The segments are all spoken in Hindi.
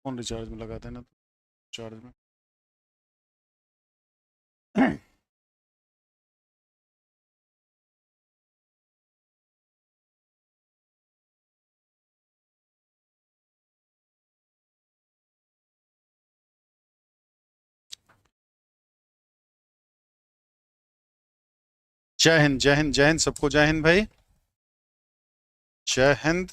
फोन रिचार्ज में लगा देना, तो चार्ज में। जय हिंद, जय हिंद, जय हिंद, सबको जय हिंद भाई, जय हिंद।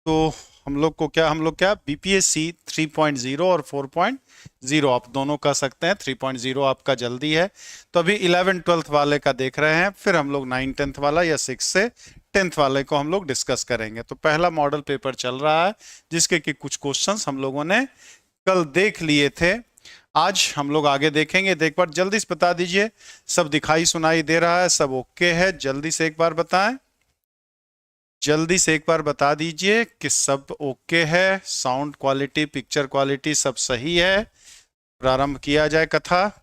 तो हम लोग क्या बीपीएससी 3.0 और 4.0 आप दोनों कर सकते हैं। 3.0 आपका जल्दी है, तो अभी 11th-12th वाले का देख रहे हैं, फिर हम लोग 9th-10th वाला या 6 से 10th वाले को हम लोग डिस्कस करेंगे। तो पहला मॉडल पेपर चल रहा है, जिसके कि कुछ क्वेश्चंस हम लोगों ने कल देख लिए थे। आज हम लोग आगे देखेंगे। तो एक बार जल्दी से बता दीजिए, सब दिखाई सुनाई दे रहा है, सब ओके है? जल्दी से एक बार बताएं, जल्दी से एक बार बता दीजिए कि सब ओके है, साउंड क्वालिटी, पिक्चर क्वालिटी सब सही है। प्रारंभ किया जाए कथा।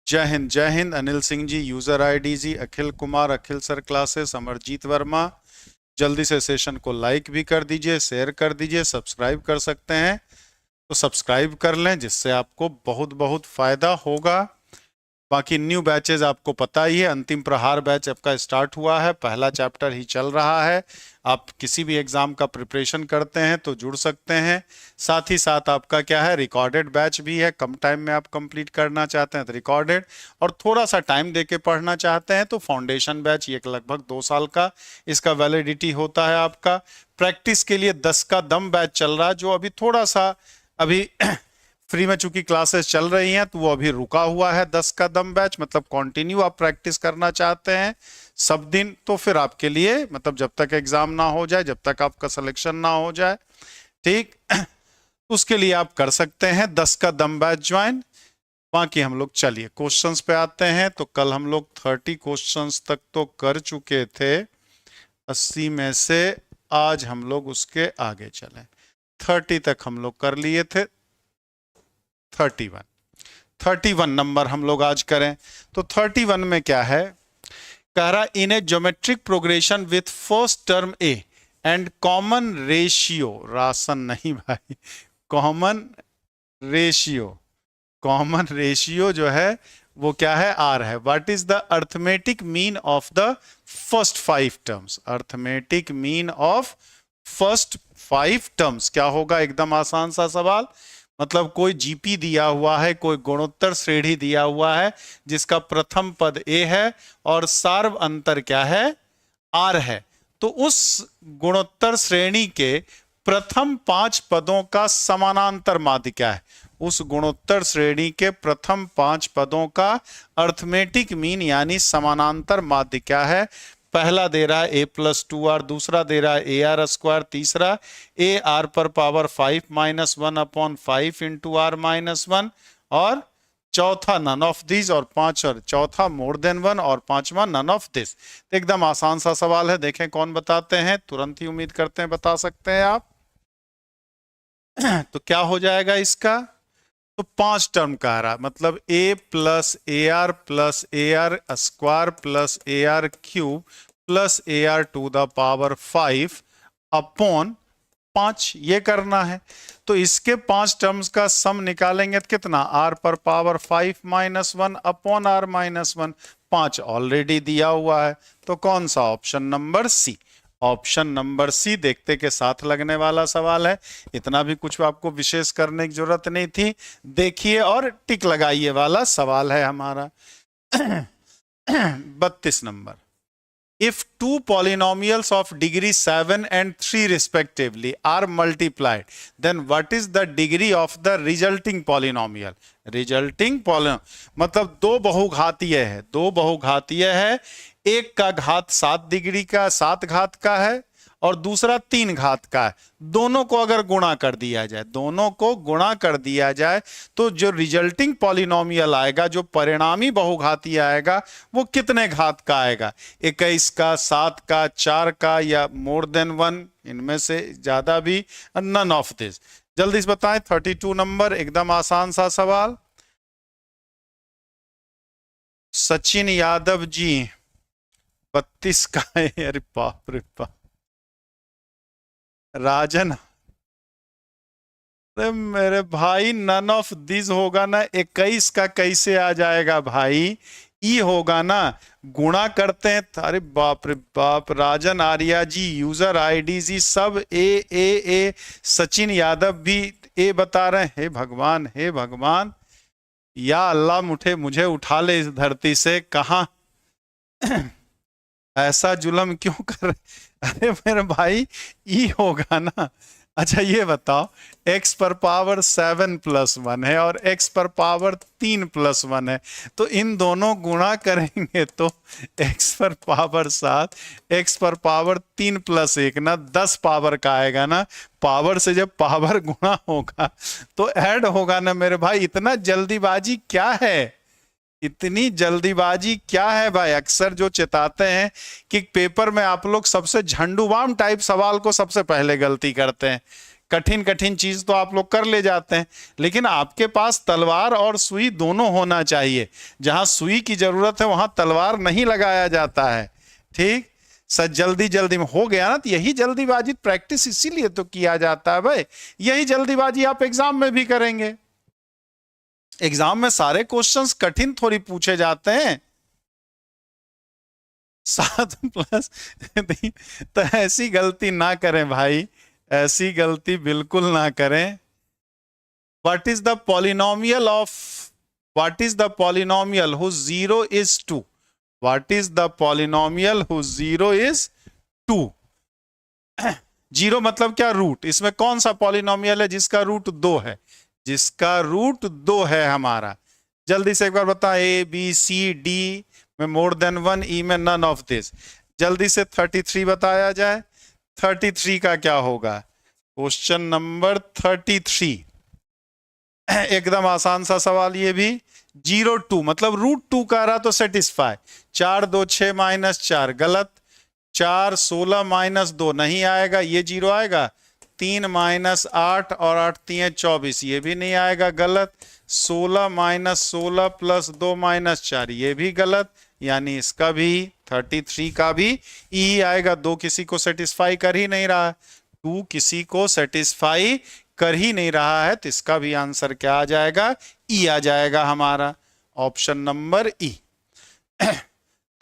जय हिंद, जय हिंद। अनिल सिंह जी, यूजर आईडी जी, अखिल कुमार, अखिल सर क्लासेस, अमरजीत वर्मा। जल्दी से सेशन को लाइक भी कर दीजिए, शेयर कर दीजिए, सब्सक्राइब कर सकते हैं तो सब्सक्राइब कर लें, जिससे आपको बहुत बहुत फायदा होगा। बाकी न्यू बैचेज आपको पता ही है, अंतिम प्रहार बैच आपका स्टार्ट हुआ है, पहला चैप्टर ही चल रहा है। आप किसी भी एग्जाम का प्रिपरेशन करते हैं तो जुड़ सकते हैं। साथ ही साथ आपका क्या है, रिकॉर्डेड बैच भी है। कम टाइम में आप कंप्लीट करना चाहते हैं तो रिकॉर्डेड, और थोड़ा सा टाइम देके पढ़ना चाहते हैं तो फाउंडेशन बैच, ये लगभग 2 साल का इसका वैलिडिटी होता है आपका। प्रैक्टिस के लिए 10 का दम बैच चल रहा है, जो अभी थोड़ा सा अभी फ्री में चूंकि क्लासेस चल रही हैं तो वो अभी रुका हुआ है। 10 का दम बैच मतलब कंटिन्यू आप प्रैक्टिस करना चाहते हैं सब दिन, तो फिर आपके लिए मतलब जब तक एग्जाम ना हो जाए, जब तक आपका सिलेक्शन ना हो जाए, ठीक, उसके लिए आप कर सकते हैं 10 का दम बैच ज्वाइन। बाकी हम लोग चलिए क्वेश्चंस पे आते हैं। तो कल हम लोग 30 क्वेश्चंस तक तो कर चुके थे 80 में से। आज हम लोग उसके आगे चलें, 30 तक हम लोग कर लिए थे। 31 नंबर हम लोग आज करें। तो 31 में क्या है, कह रहा in a geometric progression with first term a and common ratio, ration नहीं भाई, कॉमन रेशियो, कॉमन रेशियो जो है वो क्या है, आर है। What is the arithmetic mean of the first 5 terms? Arithmetic mean of first 5 terms क्या होगा? एकदम आसान सा सवाल। मतलब कोई जीपी दिया हुआ है, कोई गुणोत्तर श्रेणी दिया हुआ है जिसका प्रथम पद ए है और सार्व अंतर क्या है, आर है। तो उस गुणोत्तर श्रेणी के प्रथम 5 पदों का समानांतर माध्य क्या है? उस गुणोत्तर श्रेणी के प्रथम 5 पदों का अर्थमेटिक मीन यानी समानांतर माध्य क्या है? पहला दे रहा है a+2r, दूसरा दे रहा है ar², तीसरा ar पर पावर 5-1/5 इंटू r-1, और चौथा नन ऑफ दिस, और चौथा मोर देन 1, और पांचवा नन ऑफ दिस। एकदम आसान सा सवाल है, देखें कौन बताते हैं। तुरंत ही उम्मीद करते हैं बता सकते हैं आप। तो क्या हो जाएगा इसका? तो 5 टर्म का आ रहा, मतलब a+ar+ar² plus ar³ plus ar⁵ upon 5, ये करना है। तो इसके 5 टर्म्स का सम निकालेंगे तो कितना, r पर पावर 5-1 अपॉन r-1। 5 ऑलरेडी दिया हुआ है, तो कौन सा? Option number C. Option number C देखते के साथ लगने वाला सवाल है, इतना भी कुछ आपको विशेष करने की जरूरत नहीं थी। देखिए और टिक लगाइए वाला सवाल है हमारा। 32 number, if two polynomials of degree 7 and 3 respectively are multiplied, then what is the degree of the resulting polynomial? resulting polynomial मतलब दो बहुघातीय है, दो बहुघातीय है, एक का घात 7 डिग्री का 7 घात का है और दूसरा 3 घात का है। दोनों को अगर गुणा कर दिया जाए, दोनों को गुणा कर दिया जाए तो जो रिजल्टिंग पॉलिनोमियल आएगा, जो परिणामी बहुघातीय आएगा, वो कितने घात का आएगा? 21 का, 7 का, 4 का, या मोर देन 1, इनमें से ज्यादा भी, नन ऑफ दिस। जल्दी से बताएं। 32 नंबर एकदम आसान सा सवाल। सचिन यादव जी 32 का है, अरे बाप रे बाप। राजन अरे मेरे भाई नन ऑफ दिस होगा ना, 21 का कैसे आ जाएगा भाई? ई होगा ना, गुणा करते हैं। अरे बाप रे बाप, राजन आर्या जी, यूजर आईडी जी सब ए। सचिन यादव भी ए बता रहे हैं। हे भगवान, हे भगवान, या अल्लाह मुझे उठा ले इस धरती से। कहाँ ऐसा जुल्म क्यों कर रहे? अरे मेरे भाई ई होगा ना। अच्छा ये बताओ, x पर पावर 7+1 है और x पर पावर 3+1 है, तो इन दोनों गुणा करेंगे तो x पर पावर 7, x पर पावर 3+1 ना 10 पावर का आएगा ना। पावर से जब पावर गुणा होगा तो ऐड होगा ना मेरे भाई। इतना जल्दीबाजी क्या है? इतनी जल्दीबाजी क्या है भाई? अक्सर जो चिताते हैं कि पेपर में आप लोग सबसे झंडूबाम टाइप सवाल को सबसे पहले गलती करते हैं। कठिन कठिन चीज तो आप लोग कर ले जाते हैं, लेकिन आपके पास तलवार और सुई दोनों होना चाहिए। जहां सुई की जरूरत है वहां तलवार नहीं लगाया जाता है। ठीक, सच जल्दी जल्दी में हो गया ना, तो यही जल्दीबाजी प्रैक्टिस इसीलिए तो किया जाता है भाई। यही जल्दीबाजी आप एग्जाम में भी करेंगे। एग्जाम में सारे क्वेश्चंस कठिन थोड़ी पूछे जाते हैं। 7+3, तो ऐसी गलती ना करें भाई, ऐसी गलती बिल्कुल ना करें। What is the polynomial of, what is the polynomial whose 0 is 2? What is the polynomial whose 0 is 2? 0 मतलब क्या? रूट। इसमें कौन सा पॉलिनोमियल है जिसका रूट 2 है? जिसका रूट 2 है हमारा। जल्दी से एक बार बता, ए बी सी डी में मोर देन 1, ई में नन ऑफ दिस। जल्दी से 33 बताया जाए। 33 का क्या होगा? क्वेश्चन नंबर 33 एकदम आसान सा सवाल ये भी। 0 2 मतलब रूट 2 का रहा तो सेटिस्फाई। 4 2 6 -4 गलत। 4 16 -2 नहीं आएगा, ये 0 आएगा। 3 -8 और 8 3 24, ये भी नहीं आएगा, गलत। 16 -16 + 2 -4, ये भी गलत। यानी इसका भी 33 का भी ई आएगा। 2 किसी को सेटिस्फाई कर ही नहीं रहा, 2 किसी को सेटिस्फाई कर ही नहीं रहा है, तो इसका भी आंसर क्या आ जाएगा? ई आ जाएगा हमारा, option number E.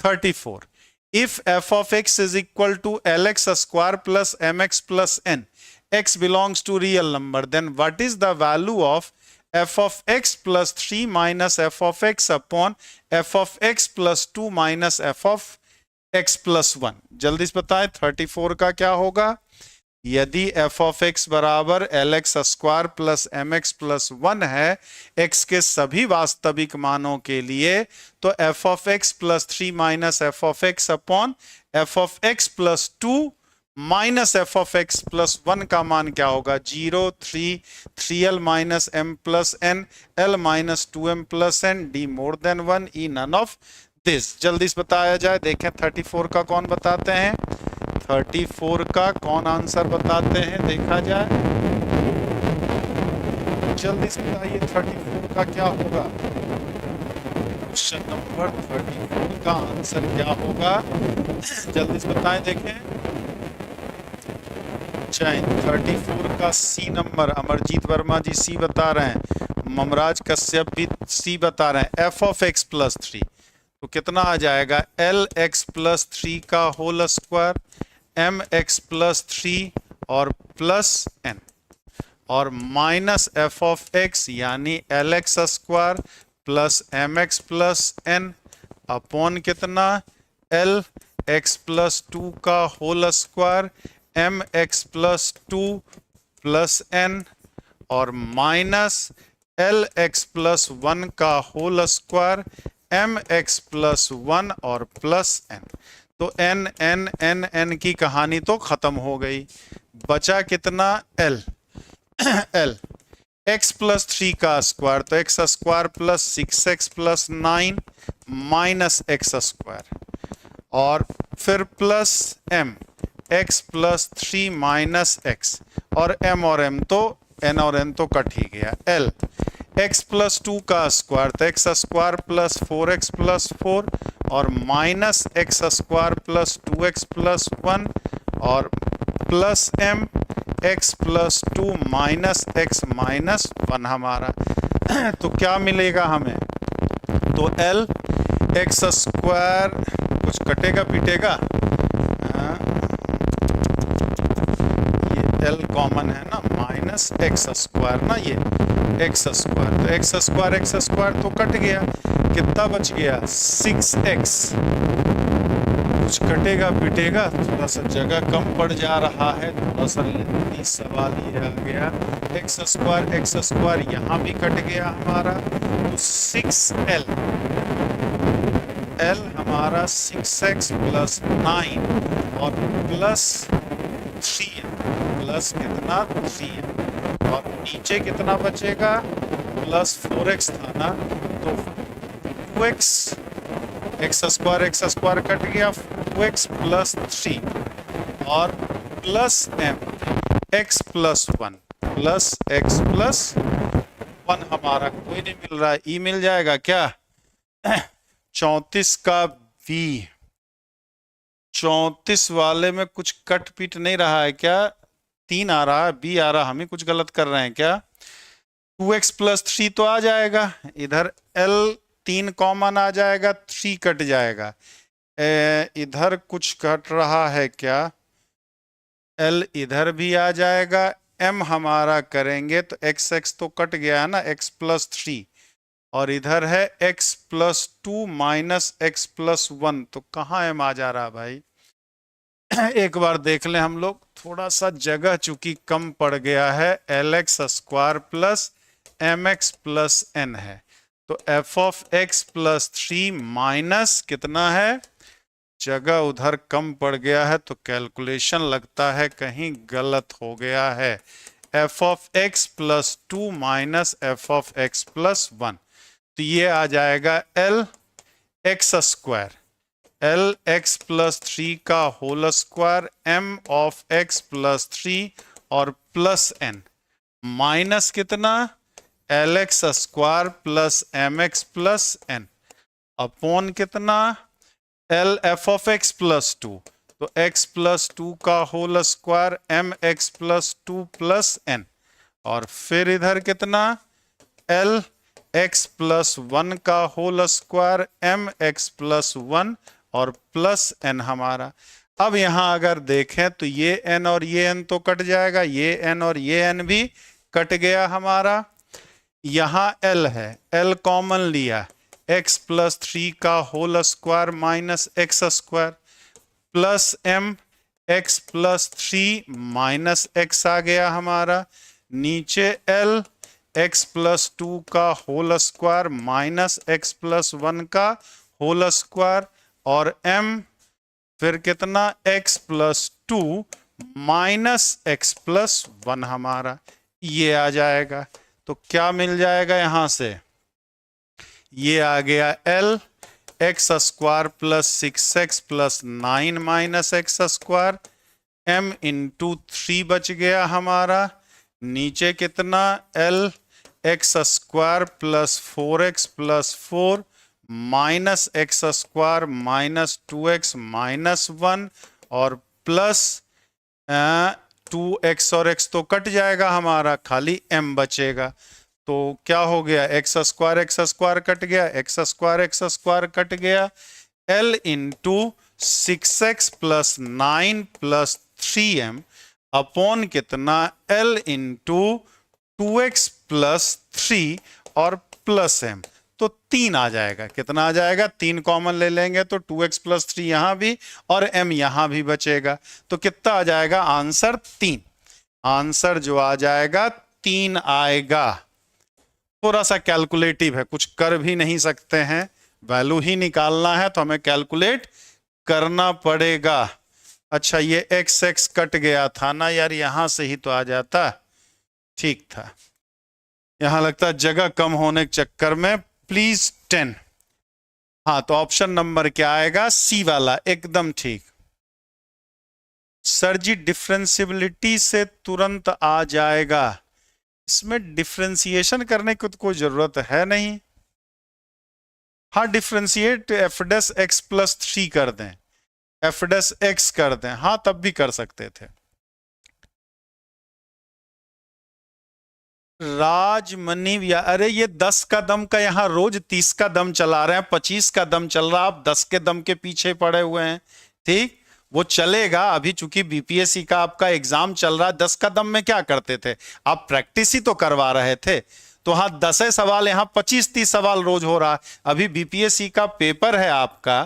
34, if f of x is equal to lx² plus mx plus n, x belongs to real number, then what is the value of f of x plus 3 minus f of x upon f of x plus 2 minus f of x plus 1? जल्दी से बताएं 34 का क्या होगा? यदि f of x बराबर lx² प्लस mx प्लस 1 है x के सभी वास्तविक मानों के लिए, तो f of x plus 3 minus f of x upon f of x plus 2 minus f of x plus 1 का मान क्या होगा? 0 3 3l minus m plus n, l minus 2m plus n, d more than 1, e none of this. जल्दी से बताया जाए। देखें 34 का कौन बताते हैं? 34 का कौन आंसर बताते हैं? देखा जाए, जल्दी से बताइए 34 का क्या होगा? क्वेश्चन नंबर 34 का आंसर क्या होगा? जल्दी से बताएं। देखें 34 का सी नंबर, अमरजीत वर्मा जी सी बता रहे हैं, ममराज कश्यप भी सी बता रहे हैं। f of x प्लस 3 तो कितना आ जाएगा? lx प्लस 3 का होल स्क्वायर, mx प्लस 3 और प्लस n, और माइनस f of x यानी lx² plus mx plus n upon कितना? lx प्लस 2 का whole square, mx plus 2 plus n और माइनस lx प्लस 1 का होल स्क्वायर, mx प्लस 1 और प्लस n। तो n n n n की कहानी तो खत्म हो गई। बचा कितना? l l x प्लस 3 का स्क्वायर, तो x square plus 6x plus 9 minus x square, और फिर plus m x plus 3 minus x, और m और m तो n और n तो कट ही गया। l x प्लस 2 का स्क्वायर, तो x square plus 4x plus 4 और minus x square plus 2x plus 1 और plus m x plus 2 minus x minus 1 हमारा। तो क्या मिलेगा हमें? तो l एक्स स्क्वायर, कुछ कटेगा पीटेगा, ये l कॉमन है ना, माइनस एक्स स्क्वायर ना, ये एक्स स्क्वायर, तो एक्स स्क्वायर तो कट गया, कितना बच गया? 6x। कुछ कटेगा पिटेगा, थोड़ा सा जगह कम पड़ जा रहा है, थोड़ा सा लेंथी सवाल ये आ गया। एक्स स्क्वायर यहाँ भी कट गया हमारा, तो 6l, l हमारा 6x प्लस 9 और प्लस 3 प्लस कितना? 3 और नीचे कितना बचेगा? प्लस 4x था ना, तो 2x, एक्स स्क्वायर कट गया, 2x प्लस 3 और plus m x plus 1 plus x plus 1 हमारा कोई नहीं मिल रहा है, ई मिल जाएगा क्या? 34 का v, 34 वाले में कुछ कट पीट नहीं रहा है क्या? 3 आ रहा है, b आ रहा, हम ही कुछ गलत कर रहे हैं क्या? 2x प्लस 3 तो आ जाएगा, इधर l 3 कॉमन आ जाएगा, 3 कट जाएगा, इधर कुछ कट रहा है क्या? l इधर भी आ जाएगा, m हमारा करेंगे तो x तो कट गया है ना, x प्लस 3 और इधर है x plus 2 minus x plus 1, तो कहाँ m आ जा रहा भाई? एक बार देख लें हम लोग, थोड़ा सा जगह चूंकि कम पड़ गया है, lx square plus mx plus n है, तो f of x plus 3 minus कितना है? जगह उधर कम पड़ गया है, तो कैलकुलेशन लगता है कहीं गलत हो गया है। f of x plus 2 minus f of x plus 1, तो ये आ जाएगा l x square, l x plus 3 का whole square, m of x plus 3 और प्लस n, माइनस कितना? lx square plus mx plus n upon कितना? l f of x plus 2, तो x प्लस 2 का whole square, m x plus 2 plus n और फिर इधर कितना? l x प्लस 1 का whole square, m x plus 1 और प्लस n हमारा। अब यहां अगर देखें तो ये n और ये n तो कट जाएगा, ये n और ये n भी कट गया हमारा। यहां l है, l कॉमन लिया, x प्लस 3 का whole square minus x square plus m x plus 3 minus x आ गया हमारा, नीचे l x प्लस 2 का whole square minus x plus 1 का होल स्क्वायर और m फिर कितना? x plus 2 minus x plus 1 हमारा, ये आ जाएगा। तो क्या मिल जाएगा यहां से? ये आ गया l x square plus 6x plus 9 minus x square, m into 3 बच गया हमारा, नीचे कितना? l x square plus 4x plus 4 minus x square minus 2x minus 1 और प्लस 2x और x तो कट जाएगा हमारा, खाली m बचेगा। तो क्या हो गया? एक्स स्क्वायर कट गया, एक्स स्क्वायर कट गया, l into 6x plus 9 plus 3m upon कितना? l इंटू 2x प्लस 3 और प्लस m, तो 3 आ जाएगा। कितना आ जाएगा? 3 कॉमन ले लेंगे तो 2x प्लस 3 यहां भी और m यहां भी बचेगा, तो कितना आ जाएगा? आंसर 3। आंसर जो आ जाएगा 3 आएगा। थोड़ा सा कैलकुलेटिव है, कुछ कर भी नहीं सकते हैं, वैल्यू ही निकालना है तो हमें कैलकुलेट करना पड़ेगा। अच्छा, ये x कट गया था ना यार, यहां से ही तो आ जाता, ठीक था। यहां लगता है जगह कम होने के चक्कर में, प्लीज 10। हाँ, तो ऑप्शन नंबर क्या आएगा? सी वाला, एकदम ठीक। सर जी डिफरेंशियबिलिटी से तुरंत आ जाएगा, इसमें डिफरेंशिएशन करने की तो कोई जरूरत है नहीं। हाँ, differentiate F dash x plus 3 कर दें, एफ डैश एक्स कर दें, हाँ तब भी कर सकते थे। राजमनी अरे ये 10 का दम का यहाँ रोज 30 का दम चला रहे हैं, 25 का दम चल रहा, आप 10 के दम के पीछे पड़े हुए हैं। ठीक, वो चलेगा। अभी चूंकि बीपीएससी का आपका एग्जाम चल रहा है, 10 का दम में क्या करते थे आप, प्रैक्टिस ही तो करवा रहे थे। तो हाँ 10 सवाल, यहाँ 25-30 सवाल रोज हो रहा है। अभी बीपीएससी का पेपर है आपका,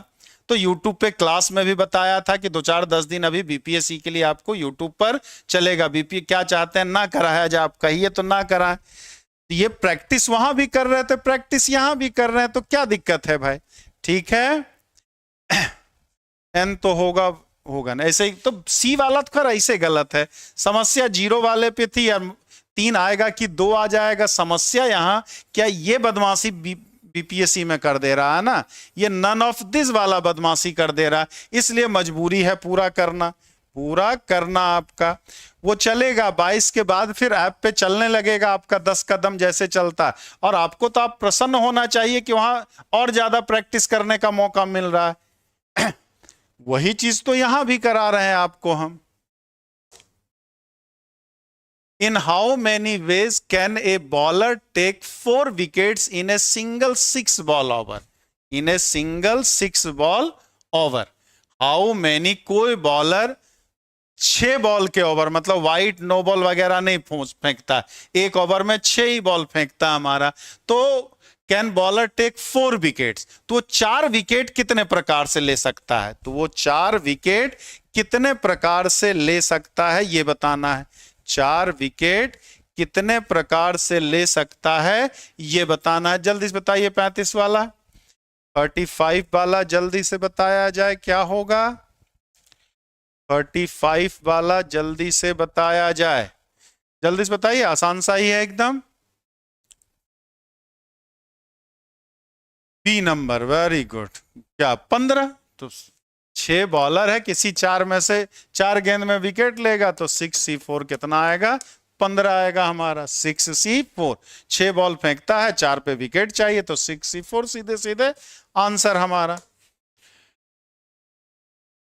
तो YouTube पे क्लास में भी बताया था कि 2-4-10 दिन अभी बीपीएससी के लिए आपको YouTube पर चलेगा। बीपी क्या चाहते हैं, ना कराया जाए, आप कहिए तो ना कराएं। ये प्रैक्टिस वहां भी कर रहे थे, प्रैक्टिस यहां भी कर रहे हैं, तो क्या दिक्कत है भाई। ठीक है, एन तो होगा होगा ना ऐसे ही। तो सी वाला तो खैर ऐसे गलत है। समस्या 0 वाले पे थी यार, 3 आएगा कि 2 आ जाएगा। समस्या यहाँ क्या ये बदमाशी बीपीएससी में कर दे रहा है ना, ये नन ऑफ दिस वाला बदमाशी कर दे रहा है, इसलिए मजबूरी है पूरा करना, पूरा करना आपका। वो चलेगा 22 के बाद फिर ऐप पे चलने लगेगा आपका 10 कदम जैसे चलता। और आपको तो आप प्रसन्न होना चाहिए कि वहां और ज्यादा प्रैक्टिस करने का मौका मिल रहा है। वही चीज तो यहां भी करा रहे हैं आपको हम। In how many ways can a bowler take 4 wickets in a single 6 ball over? In a single 6 ball over. How many, कोई बॉलर 6 बॉल के ओवर, मतलब वाइट नो बॉल वगैरह नहीं फेंकता, एक ओवर में 6 ही बॉल फेंकता हमारा। तो कैन बॉलर टेक 4 विकेट्स, तो वो 4 विकेट कितने प्रकार से ले सकता है, तो वो 4 विकेट कितने प्रकार से ले सकता है ये बताना है। 4 विकेट कितने प्रकार से ले सकता है ये बताना है। जल्दी से बताइए, 35 वाला, 35 वाला जल्दी से बताया जाए क्या होगा। 35 वाला जल्दी से बताया जाए, जल्दी से बताइए, आसान सा ही है एकदम। B number, very good. क्या 15, तो 6 बॉलर है, किसी 4 में से 4 गेंद में विकेट लेगा, तो 6C4 कितना आएगा, 15 आएगा हमारा। 6C4, 6 बॉल फेंकता है, 4 पे विकेट चाहिए, तो 6C4 सीधे सीधे आंसर हमारा।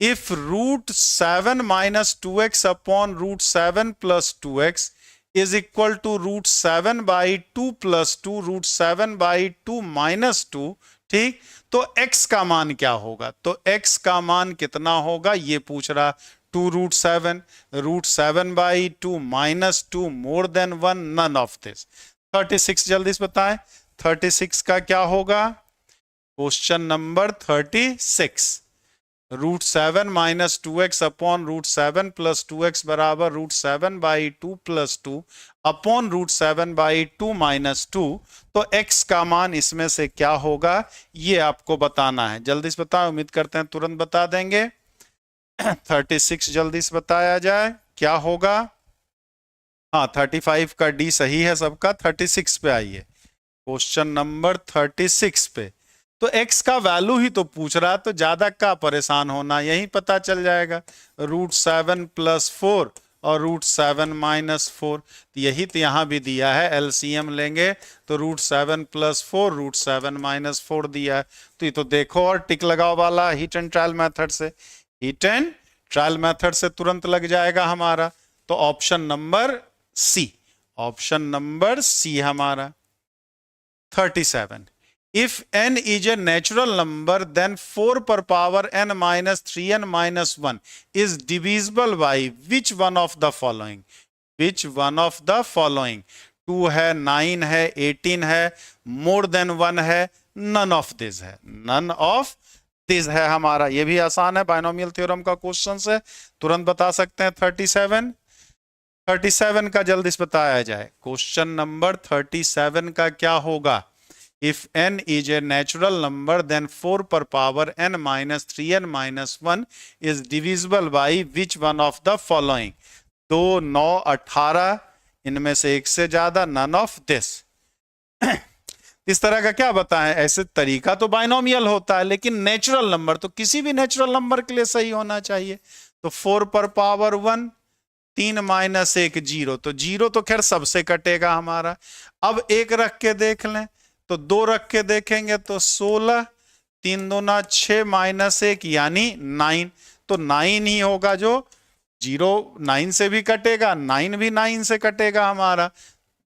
If √7 minus 2x upon √7 plus 2x is equal to √7 by 2 plus 2 √7 by 2 minus 2, ठीक, तो x का मान क्या होगा, तो x का मान कितना होगा ये पूछ रहा। 2√7, √7 by 2 minus 2 more than 1, none of this। 36 जल्दी से बताएं, 36 का क्या होगा, question number 36। √7 minus 2x upon √7 plus 2x बराबर √7 by 2 plus 2 upon √7 by 2 minus 2। तो x का मान इसमें से क्या होगा ये आपको बताना है। जल्दी से बताओ, उम्मीद करते हैं तुरंत बता देंगे। 36 जल्दी से बताया जाए क्या होगा। हाँ 35 का डी सही है सबका। 36 पे आइए, क्वेश्चन नंबर 36 पे। तो x का वैल्यू ही तो पूछ रहा है, तो ज्यादा क्या परेशान होना, यही पता चल जाएगा। √7 + 4 और √7 - 4, तो यही तो यहां भी दिया है। एलसीएम लेंगे तो √7 + 4 √7 - 4 दिया है। तो ये तो देखो, और टिक लगाओ वाला हिट एंड ट्रायल मेथड से, हिट एंड ट्रायल मेथड से तुरंत लग जाएगा हमारा। तो option number C, option number C हमारा। 37, if n is a natural number, then 4 per power n minus 3n minus 1 is divisible by which one of the following? Which one of the following? 2 है, 9 है, 18 है, more than 1 है, none of this है, none of this है हमारा। ये भी आसान है, बाइनोमियल थ्योरम का क्वेश्चन है, तुरंत बता सकते हैं। 37 का जल्दी से बताया जाए। क्वेश्चन नंबर 37 का क्या होगा। If n is a natural number, then 4 per power n minus 3n minus 1 is divisible by which one of the following? 2, 9, 18, इनमें से एक से ज्यादा, none of this। इस तरह का क्या बताएं, ऐसे तरीका तो बाइनोमियल होता है, लेकिन नेचुरल नंबर तो किसी भी नेचुरल नंबर के लिए सही होना चाहिए। तो 4 पर पावर 1, 3 - 1 0, तो 0 तो खैर सबसे कटेगा हमारा। अब 1 रख के देख लें, तो 2 रख के देखेंगे तो 16, 3 दूना 6 - 1 यानी 9, तो 9 ही होगा जो 0 9 से भी कटेगा, 9 भी 9 से कटेगा हमारा।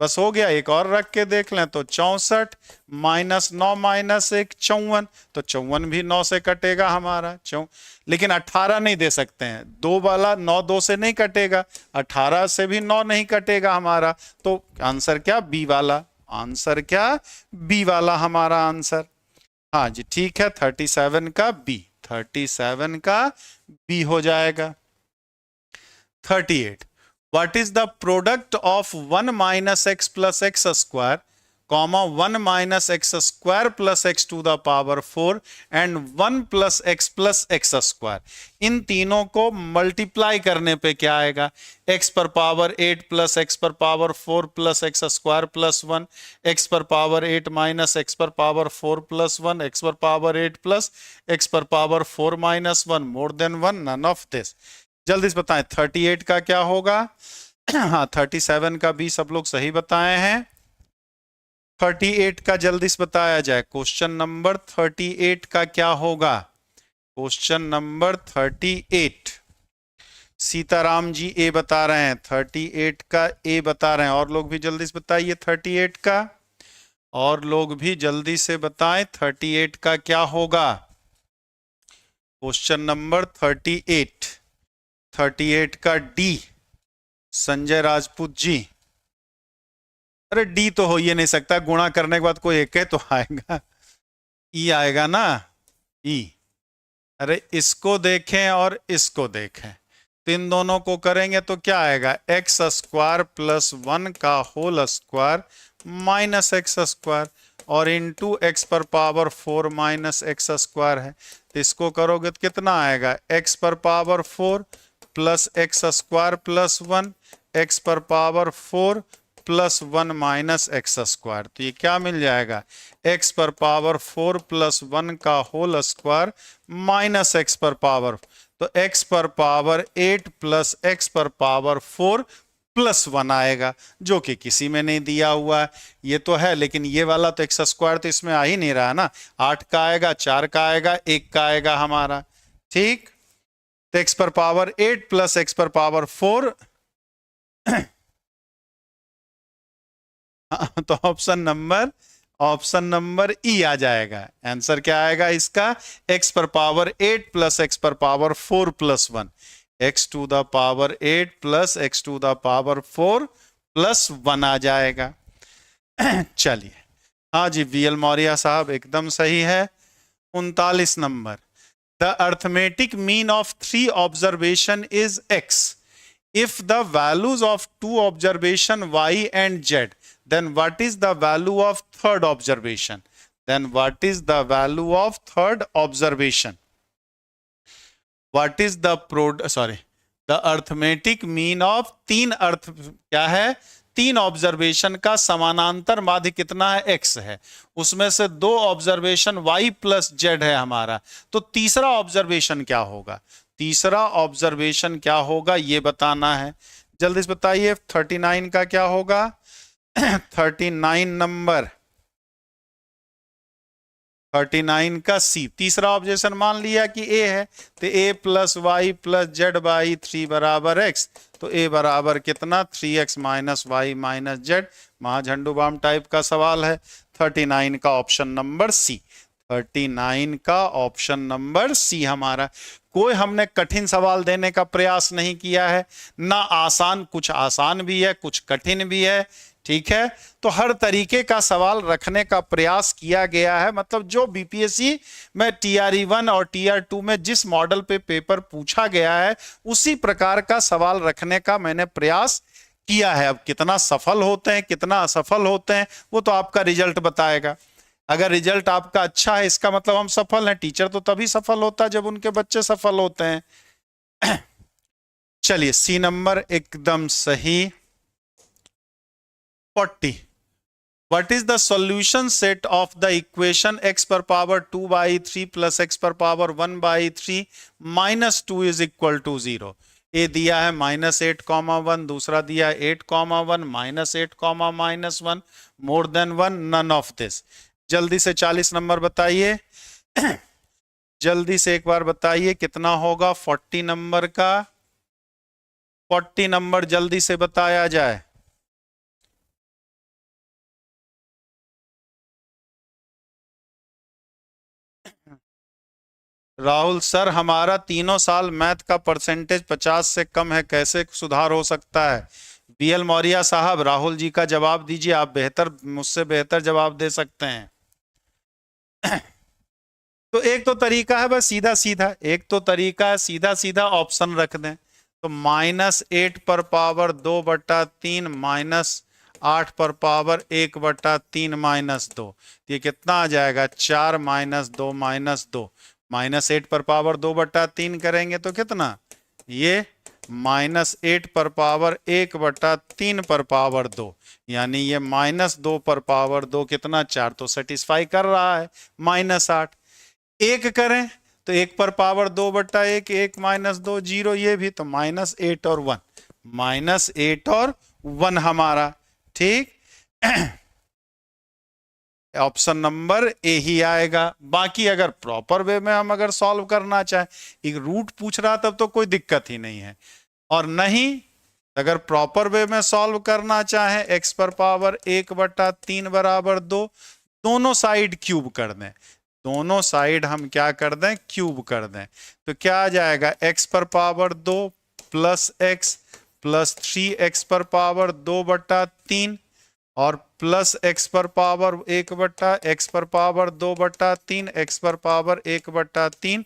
बस हो गया। एक और रख के देख लें तो 64 माइनस 9 माइनस 1 54, तो 54 भी 9 से कटेगा हमारा लेकिन 18 नहीं दे सकते हैं, 2 वाला 9 2 से नहीं कटेगा, 18 से भी 9 नहीं कटेगा हमारा, तो आंसर क्या बी वाला, आंसर क्या बी वाला हमारा आंसर। हाँ जी ठीक है, 37 का बी, 37 का बी हो जाएगा। 38, what is the product of 1 minus x plus x square comma 1 minus x square plus x to the power 4 and 1 plus x square? इन तीनों को मल्टीप्लाई करने पे क्या आएगा, x पर पावर 8 प्लस x पर power 4 plus x square plus 1, x पर पावर 8 माइनस x पर पावर 4 प्लस 1, x पर पावर 8 प्लस x पर power 4 minus 1 more than 1, none of this. जल्दी से बताएं 38 का क्या होगा। हाँ 37 का भी सब लोग सही बताए हैं। 38 का जल्दी से बताया जाए, क्वेश्चन नंबर 38 का क्या होगा, क्वेश्चन नंबर 38। सीताराम जी ए बता रहे हैं, 38 का ए बता रहे हैं, और लोग भी जल्दी से बताइए 38 का, और लोग भी जल्दी से बताएं 38 का क्या होगा, क्वेश्चन नंबर 38। 38 का डी, संजय राजपूत जी। अरे डी तो हो ही नहीं सकता, गुणा करने के बाद कोई एक है तो आएगा, ई आएगा ना, ई। अरे इसको देखें और इसको देखें, तो इन दोनों को करेंगे तो क्या आएगा, एक्स स्क्वायर प्लस 1 का whole square minus x square, और इंटू एक्स पर पावर 4 माइनस एक्स स्क्वायर है, तो इसको करोगे तो कितना आएगा, एक्स पर power 4 plus x square plus 1, x पर power 4 plus 1 minus x square, तो ये क्या मिल जाएगा, एक्स पर पावर 4 प्लस 1 का होल स्क्वायर माइनस एक्स पर पावर, तो एक्स पर पावर 8 प्लस एक्स पर पावर 4 प्लस 1 आएगा, जो कि किसी में नहीं दिया हुआ है। ये तो है लेकिन ये वाला तो एक्स स्क्वायर तो इसमें आ ही नहीं रहा ना, 8 का आएगा, 4 का आएगा, 1 का आएगा हमारा, ठीक। तो एक्स पर पावर 8 प्लस एक्स पर पावर 4 तो ऑप्शन नंबर ई आ जाएगा। आंसर क्या आएगा इसका, एक्स पर पावर 8 प्लस एक्स पर power 4 plus 1, x to the power 8 plus x to the power 4 plus 1 आ जाएगा। चलिए हाँ जी वीएल मौर्य साहब एकदम सही है। 39 number, the arithmetic mean of 3 observation is x if the values of 2 observation y and z, then what is the value of third observation, then what is the value of third observation, what is the the arithmetic mean of 3 अर्थ क्या है, 3 ऑब्जर्वेशन का समानांतर माध्य कितना है, x है, उसमें से 2 ऑब्जर्वेशन y प्लस z है हमारा, तो तीसरा ऑब्जर्वेशन क्या होगा, तीसरा ऑब्जर्वेशन क्या होगा ये बताना है। जल्दी से बताइए 39 का क्या होगा। 39 नंबर, 39 का सी, तीसरा ऑब्जर्वेशन मान लिया कि ए है, तो a plus y plus z by 3 बराबर एक्स, तो ए बराबर कितना 3x minus y minus z, महाझंडू बाम टाइप का सवाल है। 39 का ऑप्शन नंबर सी, 39 का ऑप्शन नंबर सी हमारा। कोई हमने कठिन सवाल देने का प्रयास नहीं किया है ना, आसान, कुछ आसान भी है कुछ कठिन भी है, ठीक है, तो हर तरीके का सवाल रखने का प्रयास किया गया है। मतलब जो बीपीएससी में TRE1 और TR2 में जिस मॉडल पे पेपर पूछा गया है उसी प्रकार का सवाल रखने का मैंने प्रयास किया है। अब कितना सफल होते हैं कितना असफल होते हैं वो तो आपका रिजल्ट बताएगा। अगर रिजल्ट आपका अच्छा है इसका मतलब हम सफल हैं। टीचर तो तभी सफल होता है जब उनके बच्चे सफल होते हैं। चलिए सी नंबर एकदम सही। 40, what is the solution set of the equation x per power 2 by 3 plus x per power 1 by 3 minus 2 is equal to 0। ए दिया है -8, दूसरा दिया है 8, -8, -1 more than 1, none of this. जल्दी से 40 नंबर बताइए। जल्दी से एक बार बताइए कितना होगा 40 नंबर का। 40 नंबर जल्दी से बताया जाए। राहुल सर, हमारा तीनों साल मैथ का परसेंटेज 50 से कम है, कैसे सुधार हो सकता है? बीएल मौर्या साहब, राहुल जी का जवाब दीजिए, आप बेहतर, मुझसे बेहतर जवाब दे सकते हैं। तो एक तो तरीका है बस सीधा सीधा, एक तो तरीका है सीधा सीधा ऑप्शन रख दें। तो -8 पर पावर 2/3 -8 पर पावर 1/3 -2, ये कितना आ जाएगा? 4 -2 -2, -8 पर पावर 2/3 करेंगे तो कितना? ये -8 पर पावर 1/3 पर पावर 2, यानी ये -2 पर पावर 2 कितना? 4, तो सेटिस्फाई कर रहा है। -8 एक करें तो 1 पर पावर 2/1, 1 -2 0, ये भी तो -8 और 1, -8 और 1 हमारा, ठीक। ऑप्शन नंबर ए ही आएगा। बाकी अगर प्रॉपर वे में हम अगर सॉल्व करना चाहें, एक रूट पूछ रहा तब तो कोई दिक्कत ही नहीं है, और नहीं अगर प्रॉपर वे में सॉल्व करना चाहें, x पर पावर 1/3 बराबर 2, दोनों साइड क्यूब कर दें, दोनों साइड हम क्या कर दें? क्यूब कर दें। तो क्या आ जाएगा? x पर power 2 plus x plus 3x पर पावर 2/3 और प्लस x पर पावर 1/x पर पावर 2/3 x पर पावर 1/3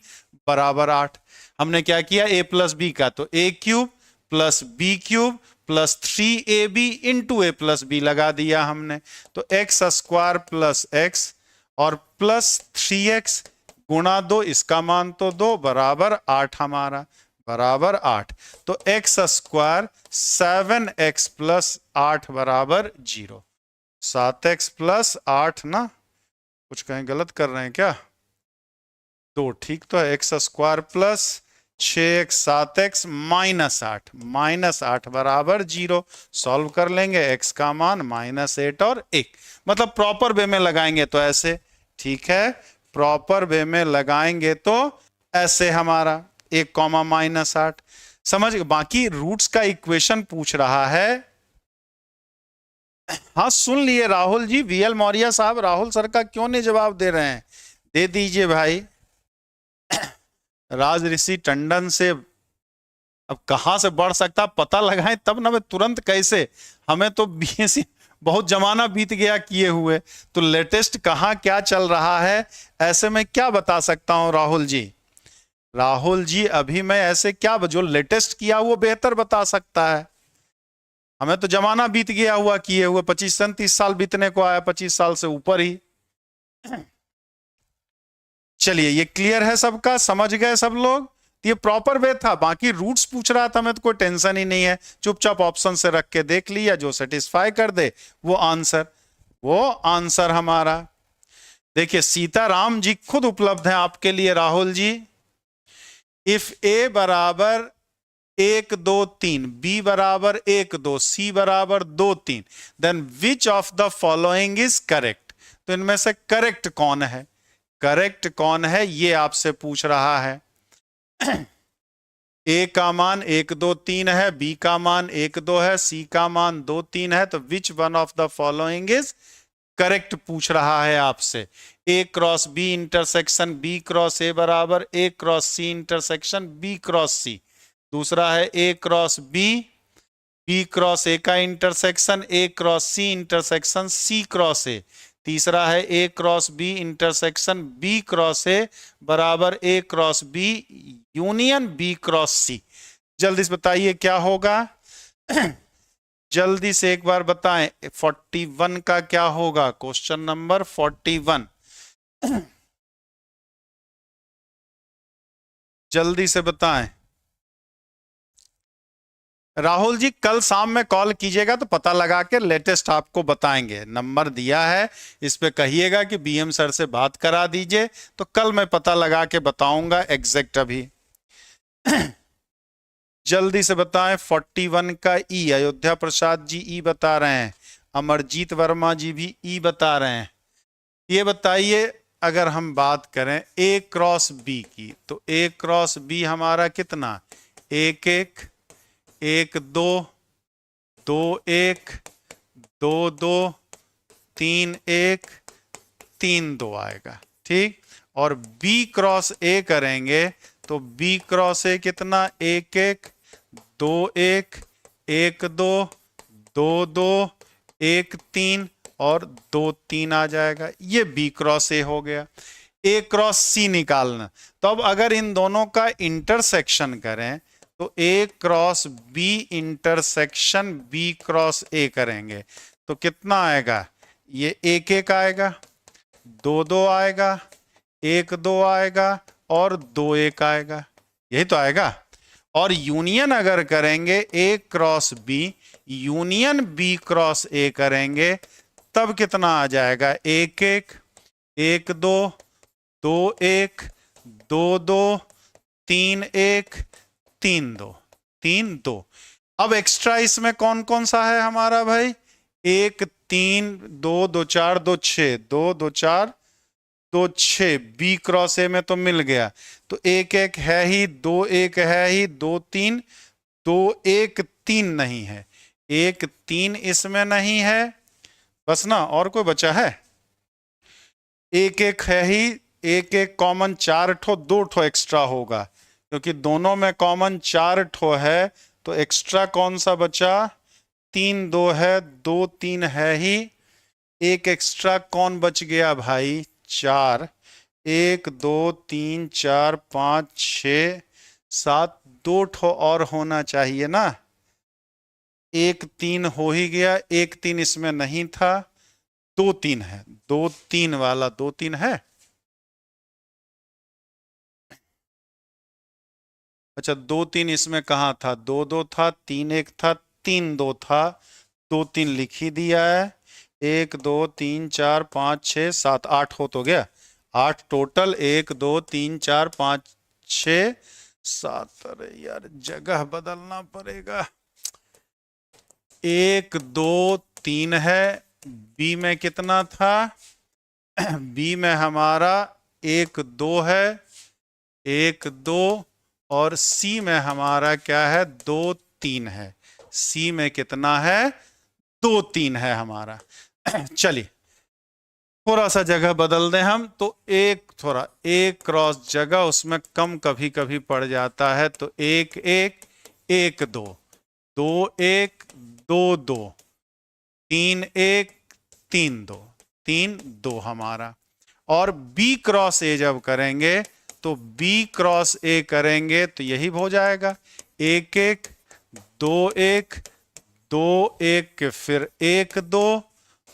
बराबर 8। हमने क्या किया? a प्लस बी का, तो a cube plus B cube plus 3ab into a plus B लगा दिया हमने। तो x स्क्वायर प्लस x और प्लस 3x गुणा 2, इसका मान तो 2 बराबर 8 हमारा, बराबर 8। तो x स्क्वायर 7x प्लस 8 बराबर 0। 7x प्लस 8 ना, कुछ कहीं गलत कर रहे हैं क्या? 2 ठीक तो है। x square plus 6x 7x -8 बराबर 0। सॉल्व कर लेंगे, x का मान -8 और 1, मतलब प्रॉपर वे में लगाएंगे तो ऐसे, ठीक है। प्रॉपर वे में लगाएंगे तो ऐसे हमारा 1, -8 समझ। बाकी रूट्स का इक्वेशन पूछ रहा है। हाँ सुन लिए राहुल जी, वीएल मौर्या साहब, राहुल सर का क्यों नहीं जवाब दे रहे हैं? दे दीजिए भाई। राज ऋषि टंडन से अब कहां से बढ़ सकता, पता लगाएं तब ना, मैं तुरंत कैसे, हमें तो बीएससी बहुत जमाना बीत गया किए हुए, तो लेटेस्ट कहां क्या चल रहा है ऐसे में क्या बता सकता हूं राहुल जी? राहुल जी अभी मैं ऐसे क्या, जो लेटेस्ट किया वो बेहतर बता सकता है, हमें तो जमाना बीत गया हुआ किए हुए, 25-30 साल बीतने को आया, 25 साल से ऊपर ही। चलिए ये क्लियर है सबका, समझ गए सब लोग? ये प्रॉपर वे था, बाकी रूट्स पूछ रहा था मैं तो कोई टेंशन ही नहीं है, चुपचाप ऑप्शन से रख के देख लिया, जो सेटिस्फाई कर दे वो आंसर हमारा। देखिए सीताराम जी खुद उपलब्ध है आपके लिए राहुल जी। इफ ए बराबर 1 2 3, बी बराबर 1 2, सी बराबर 2 3, then which of the following is correct? तो इनमें से करेक्ट कौन है, करेक्ट कौन है ये आपसे पूछ रहा है। ए का मान 1 2 3 है, बी का मान 1 2 है, सी का मान 2 3 है, तो which one of the following is correct पूछ रहा है आपसे। A cross b intersection b cross a बराबर a cross c intersection b cross c. दूसरा है a cross b, b cross a का intersection a cross c intersection c cross a. तीसरा है a cross b intersection b cross a बराबर a cross b union b cross c. जल्दी से बताइए क्या होगा? जल्दी से एक बार बताएं, 41 का क्या होगा? क्वेश्चन नंबर 41 जल्दी से बताएं। राहुल जी कल शाम में कॉल कीजिएगा तो पता लगा के लेटेस्ट आपको बताएंगे, नंबर दिया है इस पे कहिएगा कि बीएम सर से बात करा दीजिए, तो कल मैं पता लगा के बताऊंगा एग्जैक्ट। अभी जल्दी से बताएं 41 का ई, अयोध्या प्रसाद जी ई बता रहे हैं, अमरजीत वर्मा जी भी ई बता रहे हैं। ये बताइए अगर हम बात करें ए क्रॉस बी की, तो ए क्रॉस बी हमारा कितना? 1 1 1 2 2 1 2 2 3 1 3 2 आएगा, ठीक। और बी क्रॉस ए करेंगे तो बी क्रॉस ए कितना, 1 1 2 1 1 2 2 2 1 3 और 2 3 आ जाएगा। ये बी क्रॉस ए हो गया। ए क्रॉस सी निकालना, तो अब अगर इन दोनों का इंटरसेक्शन करें तो a cross b intersection b cross a करेंगे तो कितना आएगा, ये 1 1 आएगा, 2 2 आएगा, 1 2 आएगा और 2 1 आएगा, यही तो आएगा। और यूनियन अगर करेंगे a cross b union b cross a करेंगे तब कितना आ जाएगा, 1 1 1 2 2 1 2 2 3 1 3 2 3 2। अब एक्स्ट्रा इसमें कौन कौन सा है हमारा भाई, 1 3 2 2 4 2 6 2 2 4 2 6 बी क्रॉस ए में तो मिल गया, तो 1 1 है ही, 2 1 है ही, 2 3 2 1 3 नहीं है, 1 3 इसमें नहीं है बस ना, और कोई बचा है, 1 1 है ही, 1 1 कॉमन 4 ठो, 2 ठो एक्स्ट्रा होगा क्योंकि दोनों में कॉमन 4 ठो है, तो एक्स्ट्रा कौन सा बचा, 3 2 है, 2 3 है ही, एक एक्स्ट्रा कौन बच गया भाई, 4, 1 2 3 4 5 6 7, 2 ठो और होना चाहिए ना, 1 3 हो ही गया, 1 3 इसमें नहीं था, 2 3 है, 2 3 वाला 2 3 है, अच्छा 2 3 इसमें कहाँ था, 2 2 था, 3 1 था, 3 2 था, 2 3 लिख ही दिया है, 1 2 3 4 5 6 7 8 हो तो गया, 8 टोटल, 1 2 3 4 5 6 7, अरे यार जगह बदलना पड़ेगा, 1 2 3 है, बी में कितना था, बी में हमारा 1 2 है, 1 2 और सी में हमारा क्या है, 2 3 है, सी में कितना है, 2 3 है हमारा। चलिए थोड़ा सा जगह बदल दें हम, तो एक थोड़ा एक क्रॉस जगह उसमें कम कभी कभी पड़ जाता है, तो 1 1 1 2 2 1 2 2 3 1 3 2 3 2 हमारा। और बी क्रॉस ए जब करेंगे तो बी क्रॉस ए करेंगे तो यही हो जाएगा, 1 1 2 1 2 1 फिर 1 2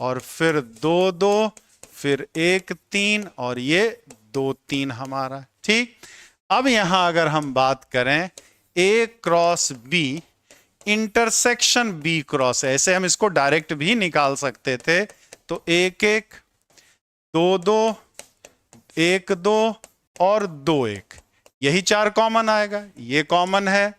और फिर 2 2 फिर 1 3 और ये 2 3 हमारा, ठीक। अब यहां अगर हम बात करें a cross b intersection b cross, ऐसे हम इसको डायरेक्ट भी निकाल सकते थे, तो 1 1 2 2 1 2 और 2 1, यही 4 कॉमन आएगा, ये कॉमन है,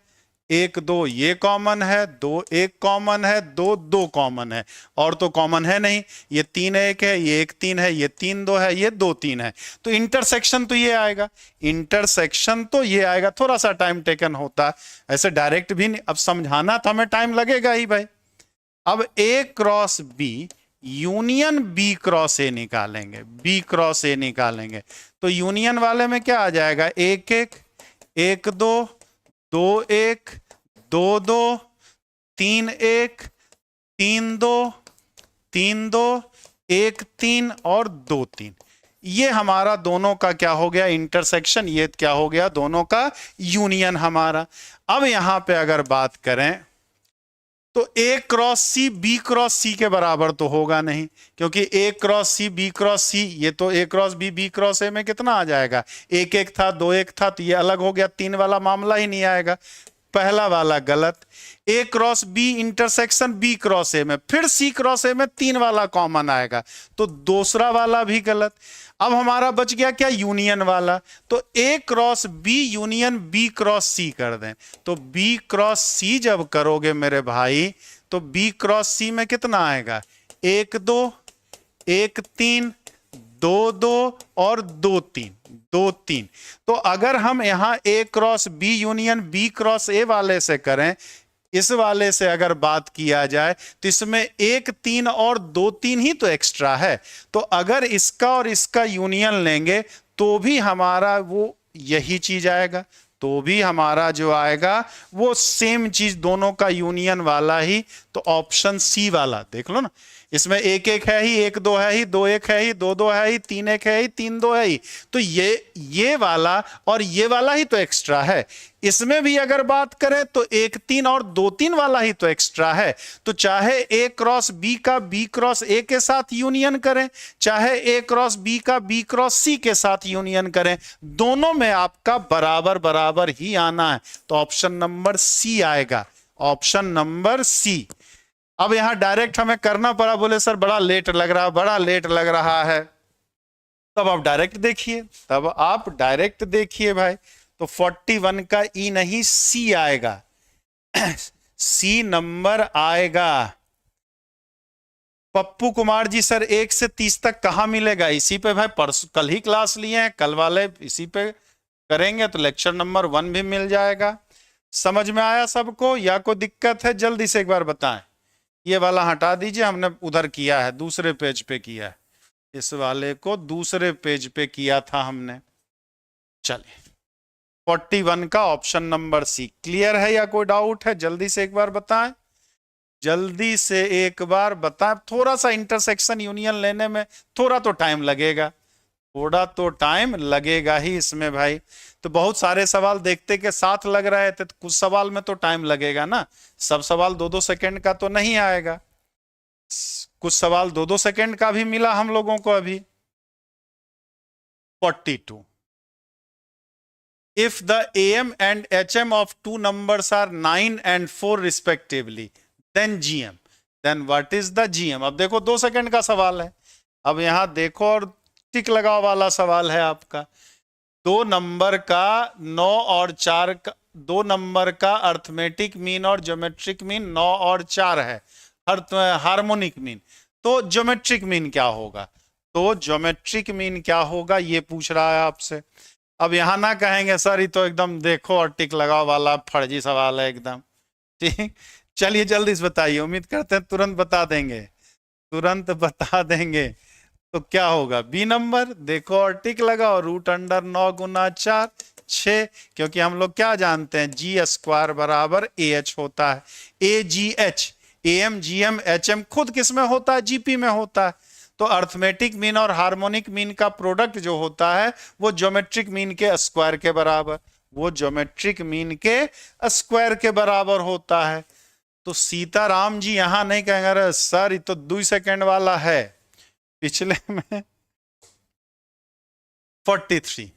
1 2 ये कॉमन है, 2 1 कॉमन है, 2 2 कॉमन है, और तो कॉमन है नहीं, ये 3 1 है, ये 1 3 है, ये 3 2 है, ये 2 3 है, तो इंटरसेक्शन तो ये आएगा, इंटरसेक्शन तो ये आएगा, थोड़ा सा टाइम टेकन होता है, ऐसे डायरेक्ट भी नहीं, अब समझाना तो हमें टाइम लगेगा ही भाई। अब a cross b union b cross a निकालेंगे, बी क्रॉस ए निकालेंगे, तो यूनियन वाले में क्या आ जाएगा, 1 1 1 2 2 1 2 2 3 1 3 2 3 2 1 3 और 2 3, ये हमारा दोनों का क्या हो गया, इंटरसेक्शन, ये क्या हो गया, दोनों का यूनियन हमारा। अब यहां पे अगर बात करें तो a cross c b cross c के बराबर तो होगा नहीं, क्योंकि a cross c b cross c, ये तो a cross b b cross a में कितना आ जाएगा, 1 1 था, 2 1 था, तो ये अलग हो गया, 3 वाला मामला ही नहीं आएगा, पहला वाला गलत। A cross b intersection b cross a में, फिर सी क्रॉस ए में 3 वाला कॉमन आएगा, तो दूसरा वाला भी गलत। अब हमारा बच गया क्या, यूनियन वाला, तो a cross b union b cross c कर दें, तो बी क्रॉस सी जब करोगे मेरे भाई तो बी क्रॉस सी में कितना आएगा, 1 2 1 3 2 2 और 2 3 2 3। तो अगर हम यहां a cross b union b cross a वाले से करें, इस वाले से अगर बात किया जाए तो इसमें 1 3 और 2 3 ही तो एक्स्ट्रा है, तो अगर इसका और इसका यूनियन लेंगे तो भी हमारा वो यही चीज आएगा, तो भी हमारा जो आएगा वो सेम चीज, दोनों का यूनियन वाला ही। तो ऑप्शन सी वाला देख लो ना, इसमें एक एक है ही, एक दो है ही, दो एक है ही, दो दो है ही, तीन एक है ही, तीन दो है ही। तो ये वाला और ये वाला ही तो एक्स्ट्रा है। इसमें भी अगर बात करें तो एक तीन और दो तीन वाला ही तो एक्स्ट्रा है। तो चाहे ए क्रॉस बी का बी क्रॉस ए के साथ यूनियन करें, चाहे ए क्रॉस बी का बी क्रॉस सी के साथ यूनियन करें, दोनों में आपका बराबर बराबर ही आना है। तो ऑप्शन नंबर सी आएगा, ऑप्शन नंबर सी। अब यहां डायरेक्ट हमें करना पड़ा, बोले सर बड़ा लेट लग रहा, बड़ा लेट लग रहा है। तब आप डायरेक्ट देखिए, तब आप डायरेक्ट देखिए भाई। तो 41 का ई नहीं सी आएगा, सी नंबर आएगा। पप्पू कुमार जी सर 1 से 30 तक कहां मिलेगा? इसी पे भाई परसों कल ही क्लास लिए हैं, कल वाले इसी पे करेंगे तो लेक्चर नंबर 1 भी मिल जाएगा। समझ में आया सबको या कोई दिक्कत है? जल्दी से एक बार बताएं। ये वाला हटा दीजिए, हमने उधर किया है, दूसरे पेज पे किया है, इस वाले को दूसरे पेज पे किया था हमने। चलिए 41 का ऑप्शन नंबर सी क्लियर है या कोई डाउट है? जल्दी से एक बार बताएं, जल्दी से एक बार बताएं। थोड़ा सा इंटरसेक्शन यूनियन लेने में थोड़ा तो टाइम लगेगा, थोड़ा तो टाइम लगेगा ही इसमें भाई। तो बहुत सारे सवाल देखते के साथ लग रहे थे, तो कुछ सवाल में तो टाइम लगेगा ना, सब सवाल 2-2 सेकंड का तो नहीं आएगा, कुछ सवाल 2-2 सेकंड का भी मिला हम लोगों को अभी। 42 if the AM and HM of two numbers are 9 and 4 respectively then GM, then what is the GM? अब देखो 2 सेकंड का सवाल है, अब यहां देखो और टिक लगाओ वाला सवाल है आपका। दो नंबर का 9 और 4 का, दो नंबर का अर्थमेटिक मीन और ज्योमेट्रिक मीन 9 और 4 है, हार्मोनिक मीन। तो ज्योमेट्रिक मीन क्या होगा? तो ज्योमेट्रिक मीन क्या होगा ये पूछ रहा है आपसे। अब यहां ना कहेंगे सर ये तो एकदम देखो और टिक लगाओ वाला फर्जी सवाल है एकदम, ठीक। चलिए जल्दी से बताइए, उम्मीद करते हैं तुरंत बता देंगे, तुरंत बता देंगे। तो क्या होगा? बी नंबर, देखो और टिक लगाओ, रूट अंडर 9 गुना 4 6, क्योंकि हम लोग क्या जानते हैं जी स्क्वायर बराबर ए एच होता है। A g h, a m g m h m खुद किस में होता है? जीपी में होता है। तो अर्थमेटिक मीन और हार्मोनिक मीन का प्रोडक्ट जो होता है वो ज्योमेट्रिक मीन के स्क्वायर के बराबर, वो ज्योमेट्रिक मीन के स्क्वायर के बराबर होता है। तो सीताराम जी यहां नहीं कहेंगे अरे सर ये तो 2 सेकंड वाला है, पिछले में 43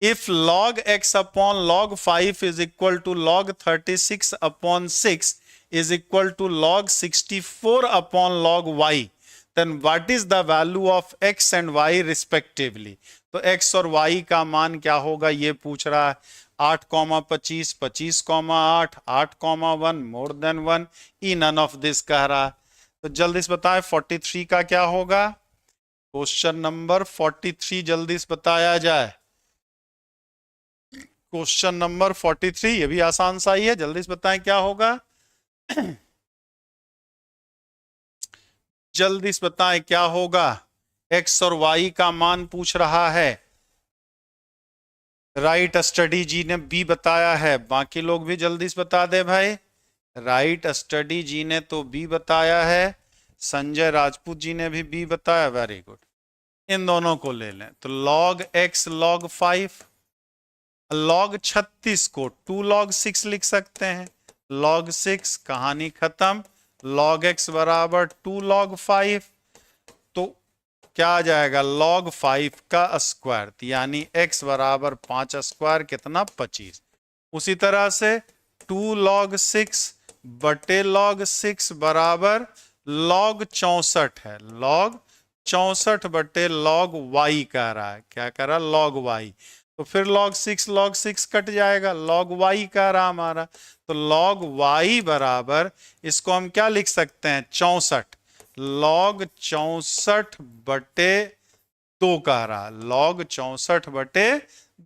if log x upon log 5 is equal to log 36 upon 6 is equal to log 64 upon log y, then what is the value of x and y respectively? तो x और y का मान क्या होगा ये पूछ रहा है। 8,25, 25,8, 8,1 more than 1, E none of this कह रहा है। तो जल्दी से बताएं 43 का क्या होगा? क्वेश्चन नंबर 43 जल्दी से बताया जाए। क्वेश्चन नंबर 43 ये भी आसान सा ही है, जल्दी से बताएं क्या होगा। जल्दी से बताएं क्या होगा। एक्स और वाई का मान पूछ रहा है। राइट स्टडी जी ने बी बताया है, बाकी लोग भी जल्दी से बता दे भाई। राइट स्टडी जी ने तो बी बताया है, संजय राजपूत जी ने भी बी बताया, वेरी गुड। इन दोनों को ले लें तो log x log 5, log 36 को 2 log 6 लिख सकते हैं, log 6 कहानी खत्म, log x बराबर 2 log 5, तो क्या आ जाएगा? log 5 का स्क्वायर, यानी x बराबर 5 स्क्वायर कितना? 25। उसी तरह से 2 log 6 बटे log 6 बराबर log 64 है, log 64 बटे log y कह रहा है, क्या कह रहा है? log y। तो फिर log 6 कट जाएगा, log y कह रहा हमारा। तो log y बराबर, इसको हम क्या लिख सकते हैं? 64, log 64 बटे 2 कह रहा, log 64 बटे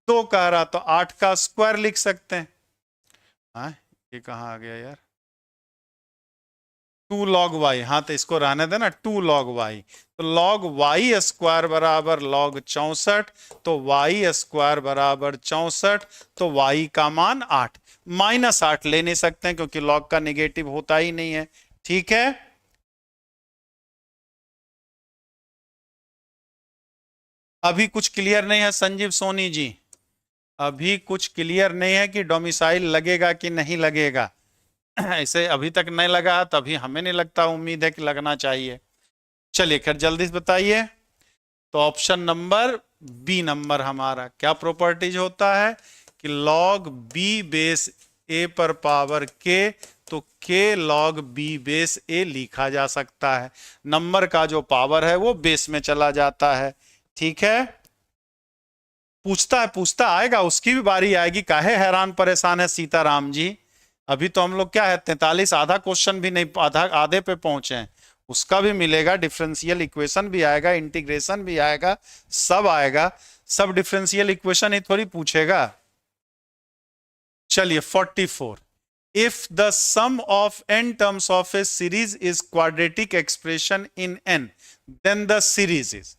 2 कह रहा, तो 8 का स्क्वायर लिख सकते हैं। हाँ ये कहाँ आ गया यार? 2 log y, हाँ तो इसको रहने देना 2 log y, तो log y स्क्वायर बराबर log 64, तो y स्क्वायर बराबर 64, तो y का मान 8, -8 ले नहीं सकते हैं क्योंकि log का निगेटिव होता ही नहीं है। ठीक है, अभी कुछ क्लियर नहीं है संजीव सोनी जी? अभी कुछ क्लियर नहीं है कि डोमिसाइल लगेगा कि नहीं लगेगा? ऐसे अभी तक नहीं लगा, तभी हमें नहीं लगता, उम्मीद है कि लगना चाहिए। चलिए खैर जल्दी से बताइए। तो ऑप्शन नंबर बी नंबर हमारा क्या प्रॉपर्टीज होता है कि log b बेस a पर पावर k, तो k log b base a लिखा जा सकता है। नंबर का जो पावर है वो बेस में चला जाता है। ठीक है, पूछता आएगा, उसकी भी बारी आएगी, काहे हैरान परेशान है सीताराम जी? अभी तो हम लोग क्या है 43, आधा क्वेश्चन भी नहीं, आधे पे पहुंचे हैं। उसका भी मिलेगा, डिफरेंशियल इक्वेशन भी आएगा, इंटीग्रेशन भी आएगा, सब आएगा। सब डिफरेंशियल इक्वेशन ही थोड़ी पूछेगा। चलिए 44, if the sum of n terms of a series is quadratic expression in n, then the series is,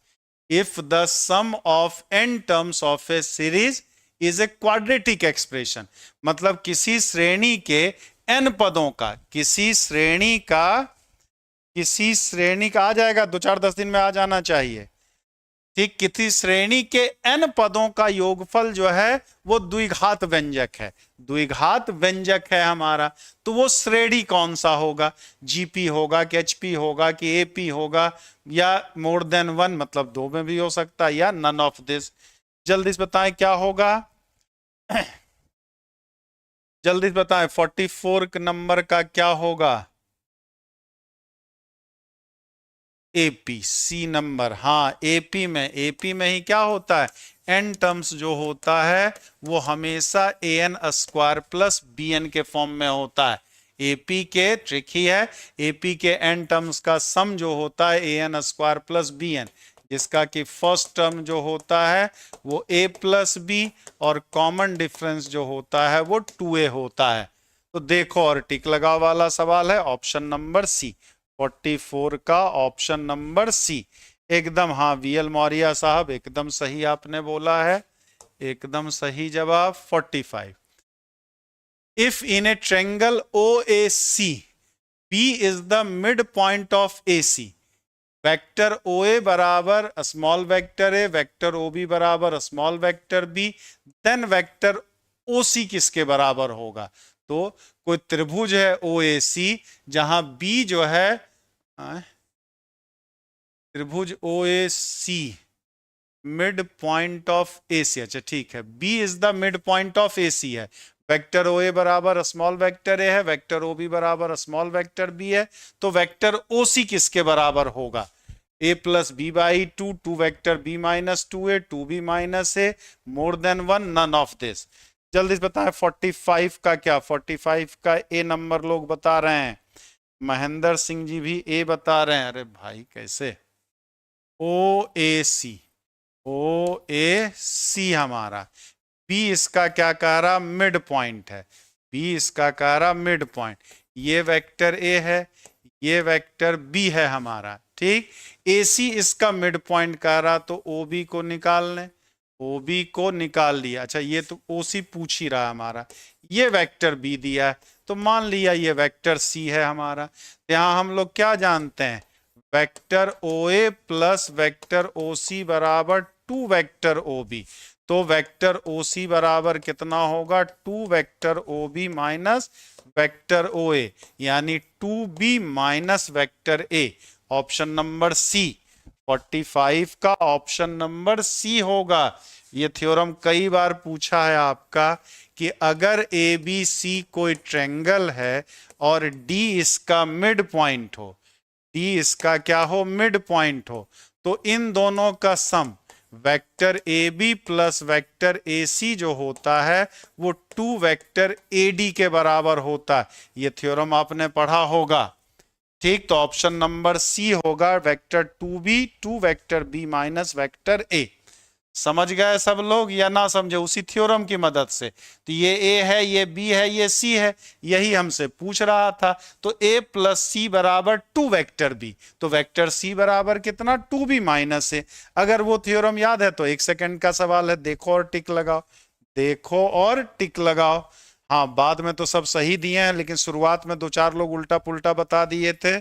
if the sum of n terms of a series is a quadratic expression, मतलब किसी श्रेणी के n पदों का, किसी श्रेणी का आ जाएगा, 2-4-10 दिन में आ जाना चाहिए। ठीक, किसी श्रेणी के n पदों का योगफल जो है वो द्विघात व्यंजक है, द्विघात व्यंजक है हमारा। तो वो श्रेणी कौन सा होगा? जीपी होगा कि एचपी होगा कि एपी होगा, या मोर देन वन, मतलब दो में भी हो सकता है, या नन ऑफ दिस। जल्दी से बताएं क्या होगा? जल्दी से बताएं 44 नंबर का क्या होगा? AP, C number. हाँ, एपी में ही क्या होता है, एन टर्म्स जो होता है वो हमेशा a n square plus b n के फॉर्म में होता है। एपी के ट्रिक ही है, एपी के एन टर्म्स का सम जो होता है a n square plus b n, जिसका कि फर्स्ट टर्म जो होता है वो ए प्लस बी, और कॉमन डिफरेंस जो होता है वो 2a होता है। तो देखो, और टिक लगा वाला सवाल है, ऑप्शन नंबर सी, 44 का ऑप्शन नंबर सी एकदम। हाँ वीएल मौर्य साहब एकदम सही आपने बोला है, एकदम सही जवाब 45। If in a triangle OAC B is the mid point of AC, vector OA बराबर small vector A, vector OB बराबर small vector B, then vector OC किसके बराबर होगा? तो कोई त्रिभुज है OAC जहां B जो है त्रिभुज OAC mid point of AC, अच्छा ठीक है, B is the mid point of AC है, वेक्टर OA बराबर स्मॉल वेक्टर A है, वेक्टर OB बराबर स्मॉल वेक्टर B है, तो वेक्टर OC किसके बराबर होगा? A plus B by two, two vector B minus 2A, 2B minus A, more than one, none of this. जल्दी से बताएं 45 का क्या? 45 का ए नंबर लोग बता रहे हैं, महेंद्र सिंह जी भी ए बता रहे हैं। अरे भाई कैसे? OAC, OAC हमारा, बी इसका क्या कह रहा? मिड पॉइंट है, बी इसका कह रहा मिड पॉइंट, ये वेक्टर ए है, ये वेक्टर बी है हमारा। ठीक, AC इसका मिड पॉइंट कह रहा, तो OB को निकाल लें, OB को निकाल लिया। अच्छा ये तो OC पूछ ही रहा हमारा, ये वेक्टर B दिया है, तो मान लिया ये वेक्टर C है हमारा। यहां हम लोग क्या जानते हैं, vector OA plus vector OC बराबर 2 वेक्टर OB, तो वेक्टर OC बराबर कितना होगा? 2 vector OB minus vector OA, यानी 2B minus vector A। Option number C, 45 का ऑप्शन नंबर सी होगा। ये थ्योरम कई बार पूछा है आपका कि अगर ABC कोई ट्रायंगल है और D इसका मिड पॉइंट हो, D इसका क्या हो? मिड पॉइंट हो, तो इन दोनों का sum vector AB plus vector AC जो होता है वो 2 वेक्टर AD के बराबर होता है। ये थ्योरम आपने पढ़ा होगा। ठीक, तो ऑप्शन नंबर सी होगा vector 2B, 2 vector B minus vector A। समझ गए सब लोग या ना समझे उसी थ्योरम की मदद से? तो ये ए है, ये बी है, ये सी है, यही हमसे पूछ रहा था। तो ए प्लस सी बराबर 2 वेक्टर बी, तो वेक्टर सी बराबर कितना, 2b माइनस ए। अगर वो थ्योरम याद है तो 1 सेकंड का सवाल है, देखो और टिक लगाओ, देखो और टिक लगाओ। हाँ, बाद में तो सब सही दिए हैं, लेकिन शुरुआत में 2-4 लोग उल्टा पुल्टा बता दिए थे।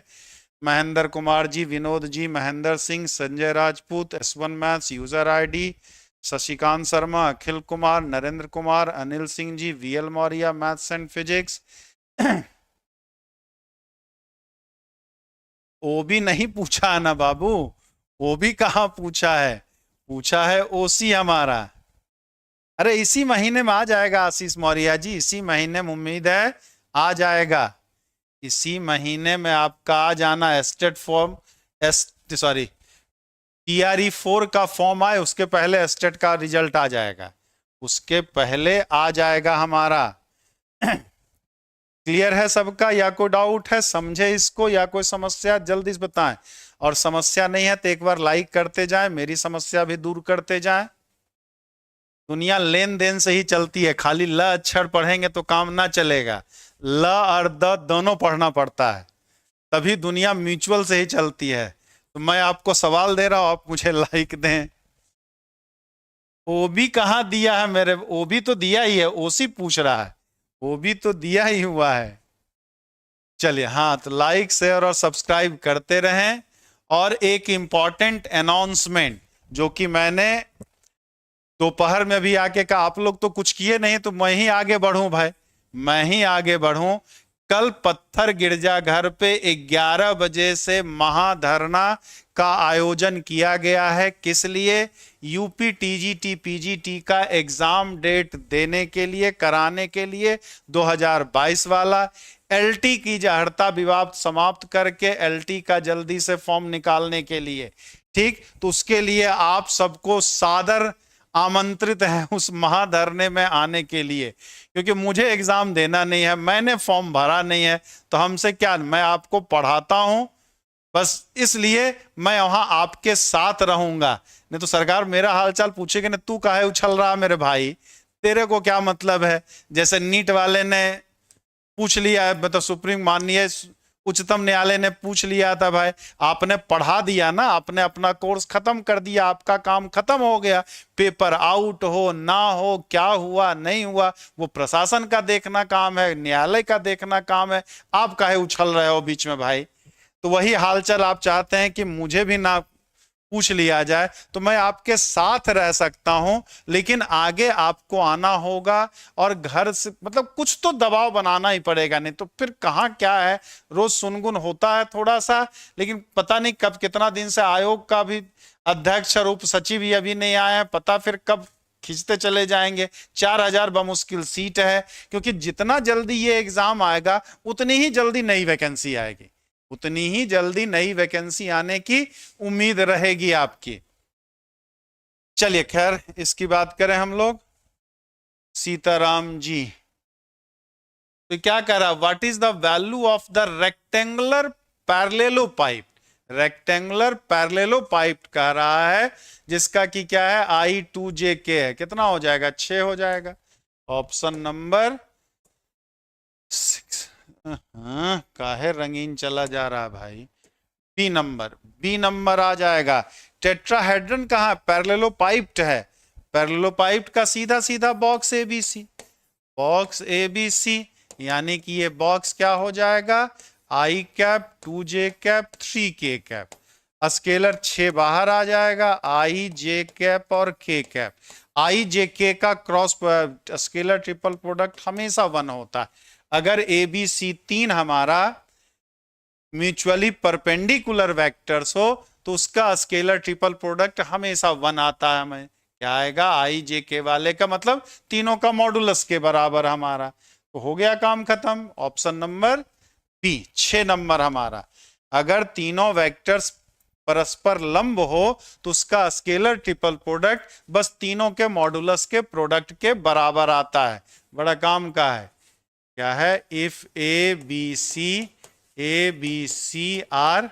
Mahendra Kumar ji, Vinod ji, Mahendra Singh, Sanjay Rajput, S1 maths user ID, Shashikant Sharma, Akhil Kumar, Narendra Kumar, Anil Singh ji, VL Maurya maths and physics. ओबी नहीं पूछा है ना बाबू, ओबी कहाँ पूछा है, पूछा है ओसी हमारा। अरे इसी महीने में आ जाएगा आशीष मौर्य जी, इसी महीने में उम्मीद है आ जाएगा, इसी महीने में आपका आ जाना। एस्टेट फॉर्म, सॉरी, TRE4 का फॉर्म आए उसके पहले एस्टेट का रिजल्ट आ जाएगा, उसके पहले आ जाएगा हमारा। क्लियर है सबका या कोई डाउट है, समझे इसको या कोई समस्या जल्दी से बताएं। और समस्या नहीं है तो एक बार लाइक करते जाएं, मेरी समस्या भी दूर करते जाएं। दुनिया लेन देन से ही चलती है, खाली ल अक्षर पढ़ेंगे तो काम ना चलेगा, ल और द दोनों पढ़ना पड़ता है, तभी दुनिया म्यूचुअल से ही चलती है। तो मैं आपको सवाल दे रहा हूं, आप मुझे लाइक दें। ओबी कहाँ दिया है मेरे, ओबी तो दिया ही है, ओसी पूछ रहा है, ओबी तो दिया ही हुआ है। चलिए, हाँ, तो लाइक शेयर और सब्सक्राइब करते रहें। और एक इंपॉर्टेंट अनाउंसमेंट जो कि मैंने दोपहर में भी आके कहा, आप लोग तो कुछ किए नहीं तो मैं ही आगे बढ़ूं भाई, मैं ही आगे बढ़ूं। कल पत्थर गिरजाघर पे 11 बजे से महाधरना का आयोजन किया गया है। किस लिए? यूपी TGT PGT का एग्जाम डेट देने के लिए, कराने के लिए, 2022 वाला। LT की जहरता विवाद समाप्त करके LT का जल्दी से फॉर्म निकालने के लिए, ठीक। तो उसके लिए आप सबको सादर आमंत्रित है उस महाधरने में आने के लिए, क्योंकि मुझे एग्जाम देना नहीं है, मैंने फॉर्म भरा नहीं है, तो हमसे क्या, मैं आपको पढ़ाता हूं बस, इसलिए मैं वहां आपके साथ रहूंगा। नहीं तो सरकार मेरा हालचाल पूछेगी ना, तू काहे उछल रहा मेरे भाई, तेरे को क्या मतलब है। जैसे नीट वाले ने पूछ लिया है, मतलब सुप्रीम माननीय उच्चतम न्यायालय ने पूछ लिया था, भाई आपने पढ़ा दिया ना, आपने अपना कोर्स खत्म कर दिया, आपका काम खत्म हो गया, पेपर आउट हो ना हो, क्या हुआ नहीं हुआ, वो प्रशासन का देखना काम है, न्यायालय का देखना काम है, आप काहे उछल रहे हो बीच में भाई। तो वही हालचाल आप चाहते हैं कि मुझे भी ना पूछ लिया जाए, तो मैं आपके साथ रह सकता हूं, लेकिन आगे आपको आना होगा और घर से, मतलब कुछ तो दबाव बनाना ही पड़ेगा, नहीं तो फिर कहां क्या है। रोज सुनगुन होता है थोड़ा सा, लेकिन पता नहीं कब, कितना दिन से आयोग का भी अध्यक्ष और उप सचिव ही अभी नहीं आए हैं, पता फिर कब खींचते चले जाएंगे। 4000 बमुश्किल सीट है, क्योंकि जितना जल्दी ये एग्जाम आएगा उतनी ही जल्दी नई वैकेंसी आएगी, उतनी ही जल्दी नई वैकेंसी आने की उम्मीद रहेगी आपकी। चलिए खैर, इसकी बात करें हम लोग। सीताराम जी तो क्या कह रहा, what is the value of the rectangular parallelopiped, rectangular parallelopiped कह रहा है, जिसका कि क्या है, I2JK है, कितना हो जाएगा, 6 हो जाएगा। Option number 6। हाँ, काहे रंगीन चला जा रहा भाई, बी नंबर, बी नंबर आ जाएगा। टेट्राहेड्रन कहाँ है, पैरेललोपाइप्ड है, पैरेललोपाइप्ड का सीधा सीधा बॉक्स ABC, बॉक्स ABC, यानी कि ये बॉक्स क्या हो जाएगा, I cap 2J cap 3K cap, scalar 6 बाहर आ जाएगा, I J कैप और K cap. I J K का क्रॉस स्केलर ट्रिपल प्रोडक्ट हमेशा 1 होता है। अगर ABC 3 हमारा म्यूचुअली परपेंडिकुलर वेक्टर्स हो तो उसका स्केलर ट्रिपल प्रोडक्ट हमेशा 1 आता है। हमें क्या आएगा, IJK वाले का मतलब तीनों का मॉडुलस के बराबर हमारा, तो हो गया काम खत्म। ऑप्शन नंबर बी, 6 नंबर हमारा। अगर तीनों वेक्टर्स परस्पर लंब हो तो उसका स्केलर ट्रिपल प्रोडक्ट बस तीनों के मॉडुलस के प्रोडक्ट के बराबर आता है। बड़ा काम का है, क्या है, if ABC are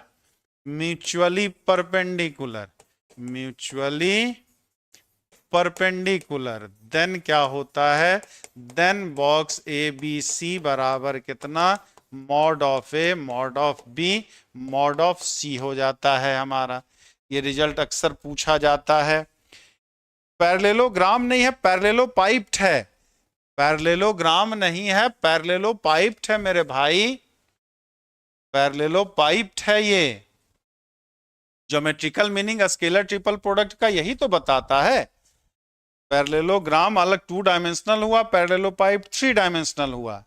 mutually perpendicular, mutually perpendicular, then क्या होता है, then box a b c बराबर कितना, mod of A mod of b mod of c हो जाता है हमारा। ये रिजल्ट अक्सर पूछा जाता है। पैरेललोग्राम नहीं है, पैरेललोपाइप्ड है, पैरेललोग्राम नहीं है, पैरेललोपाइप्ड है मेरे भाई, पैरेललोपाइप्ड है। ये geometrical meaning scalar triple product का यही तो बताता है। पैरेललोग्राम अलग 2 डायमेंशनल हुआ, पैरेललोपाइप 3 डायमेंशनल हुआ।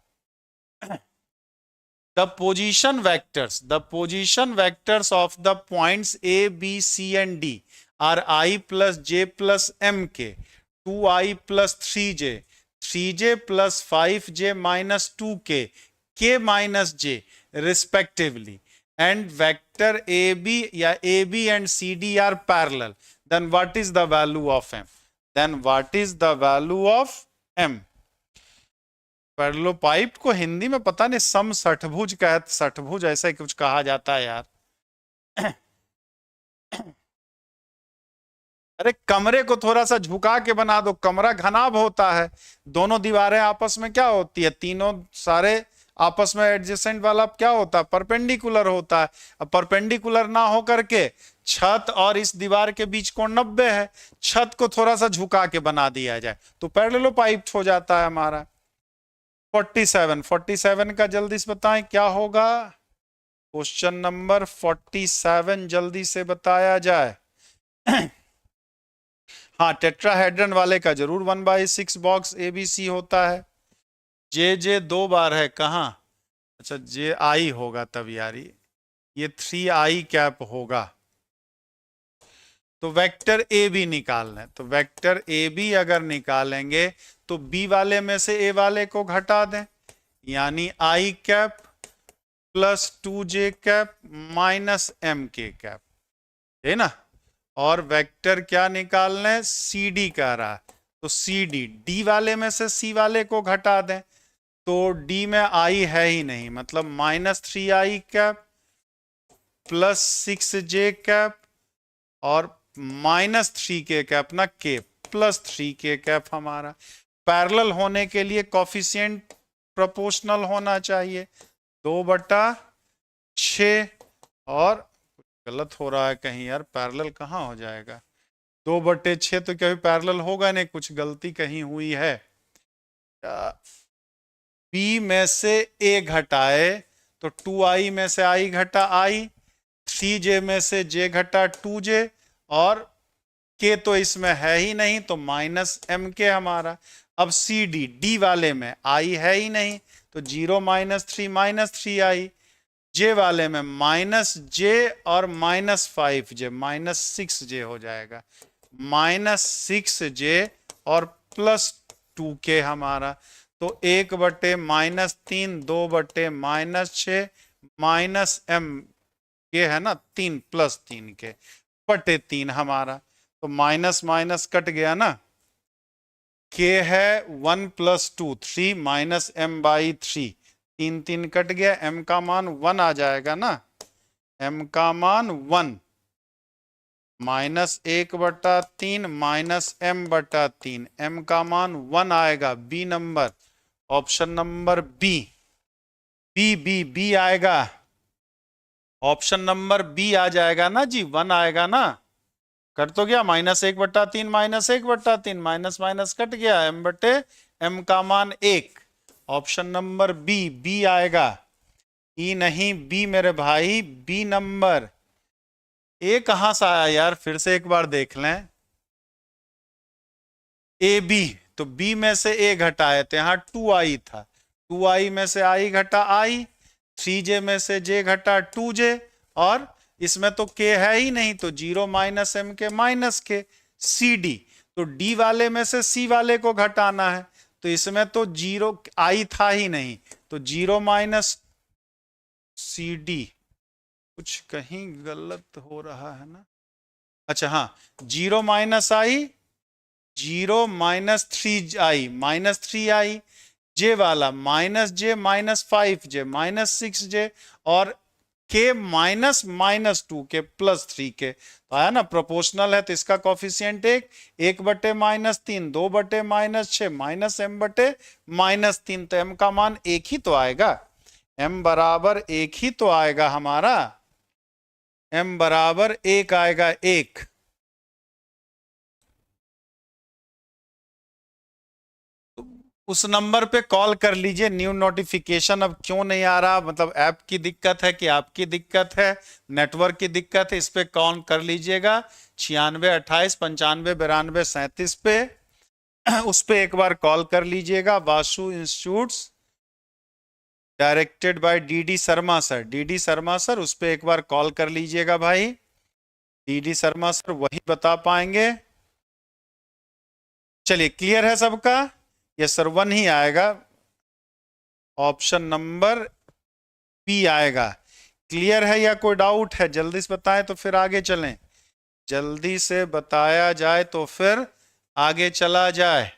The position vectors of the points A, B, C and D are I plus J plus M k, 2I plus 3J, 3J plus 5J minus 2K, K minus J respectively, and vector AB या AB and CD are parallel. Then what is the value of M? Then what is the value of M? पैरेललोपाइप को हिंदी में पता नहीं सम षटभुज का, षटभुज ऐसा ही कुछ कहा जाता है यार। अरे कमरे को थोड़ा सा झुका के बना दो, कमरा घनाभ होता है, दोनों दीवारें आपस में क्या होती है, तीनों सारे आपस में एडजेसेंट वाला क्या होता है, परपेंडिकुलर होता है। अब परपेंडिकुलर ना हो करके छत और इस दीवार के बीच कोण 90 है, छत को थोड़ा सा झुका के बना दिया जाए तो पैरेललोपाइप हो जाता है हमारा। 47 का जल्दी से बताएं क्या होगा, क्वेश्चन नंबर 47 जल्दी से बताया जाए। हाँ, टेट्राहेड्रन वाले का जरूर 1/6 बॉक्स एबीसी होता है। जे जे 2 बार है कहाँ, अच्छा जे आई होगा तब यार, ये 3i कैप होगा। तो वेक्टर ए बी निकालना है, तो वेक्टर ए बी अगर निकालेंगे तो बी वाले में से ए वाले को घटा दें, यानी i cap plus 2j cap minus m k cap, है ना। और वेक्टर क्या निकालना है, सी डी कह रहा है, तो सी डी, डी वाले में से सी वाले को घटा दें, तो डी में आई है ही नहीं, मतलब minus 3i cap plus 6j cap और माइनस 3k कैप ना k प्लस 3k कैप हमारा। पैरेलल होने के लिए कोफिशिएंट प्रोपोर्शनल होना चाहिए, 2/6, और गलत हो रहा है कहीं यार, पैरेलल कहाँ हो जाएगा, 2/6 तो कभी पैरेलल होगा नहीं, कुछ गलती कहीं हुई है। बी में से ए घटाए तो 2i में से i घटा i, 3j में से j घटा 2j, और k तो इसमें है ही नहीं तो माइनस एम के हमारा। अब सी डी, डी वाले में i है ही नहीं तो 0 - 3 - 3i, j वाले में माइनस j और माइनस 5j माइनस 6j हो जाएगा, माइनस 6j और प्लस 2k हमारा। तो 1/-3, 2/-6 माइनस m के है ना 3 प्लस 3k बटे 3 हमारा, तो माइनस माइनस कट गया ना, k है 1 + 2 3 माइनस m/3, 3 3 कट गया, m का मान 1 आ जाएगा ना, m का मान 1, माइनस 1/3 माइनस m/3, m का मान 1 आएगा, B number, option number B, B आएगा, ऑप्शन नंबर बी आ जाएगा ना जी, 1 आएगा ना, कट तो गया, -1/3 -1/3 माइनस माइनस कट गया, m/m का मान 1, ऑप्शन नंबर बी आएगा, ई नहीं बी मेरे भाई, बी नंबर। ए कहां से आया यार, फिर से एक बार देख लें, ए बी, तो बी में से ए घटाए थे, यहां 2i था, 2i में से i घटा i, 3j में से j घटा 2j, और इसमें तो k है ही नहीं तो 0 - m के माइनस के, सी डी, तो डी वाले में से सी वाले को घटाना है, तो इसमें तो 0 i था ही नहीं तो 0 - सी डी, कुछ कहीं गलत हो रहा है ना, अच्छा हाँ, 0 - i, 0 - 3i minus 3i, j वाला -j -5j -6j, और के माइनस -2 के प्लस 3 के, तो आया ना, प्रोपोर्शनल है तो इसका कॉफिशिएंट 1 बटे -3, 2 बटे -6 माइनस m बटे -3, तो m का मान 1 ही तो आएगा, m बराबर 1 ही तो आएगा हमारा, m बराबर 1 आएगा, 1। उस नंबर पे कॉल कर लीजिए। न्यू नोटिफिकेशन अब क्यों नहीं आ रहा, मतलब ऐप की दिक्कत है कि आपकी दिक्कत है, नेटवर्क की दिक्कत है, इस पे कॉल कर लीजिएगा 96 28 95 92 37 पे उस पे एक बार कॉल कर लीजिएगा। Vasu institutes directed by DD Sharma sir, DD Sharma sir, उस पे एक बार कॉल कर लीजिएगा भाई, डीडी शर्मा सर वही बता पाएंगे। चलिए क्लियर है सबका, ये सर 1 ही आएगा, ऑप्शन नंबर बी आएगा। क्लियर है या कोई डाउट है, जल्दी से बताएं तो फिर आगे चलें, जल्दी से बताया जाए तो फिर आगे चला जाए,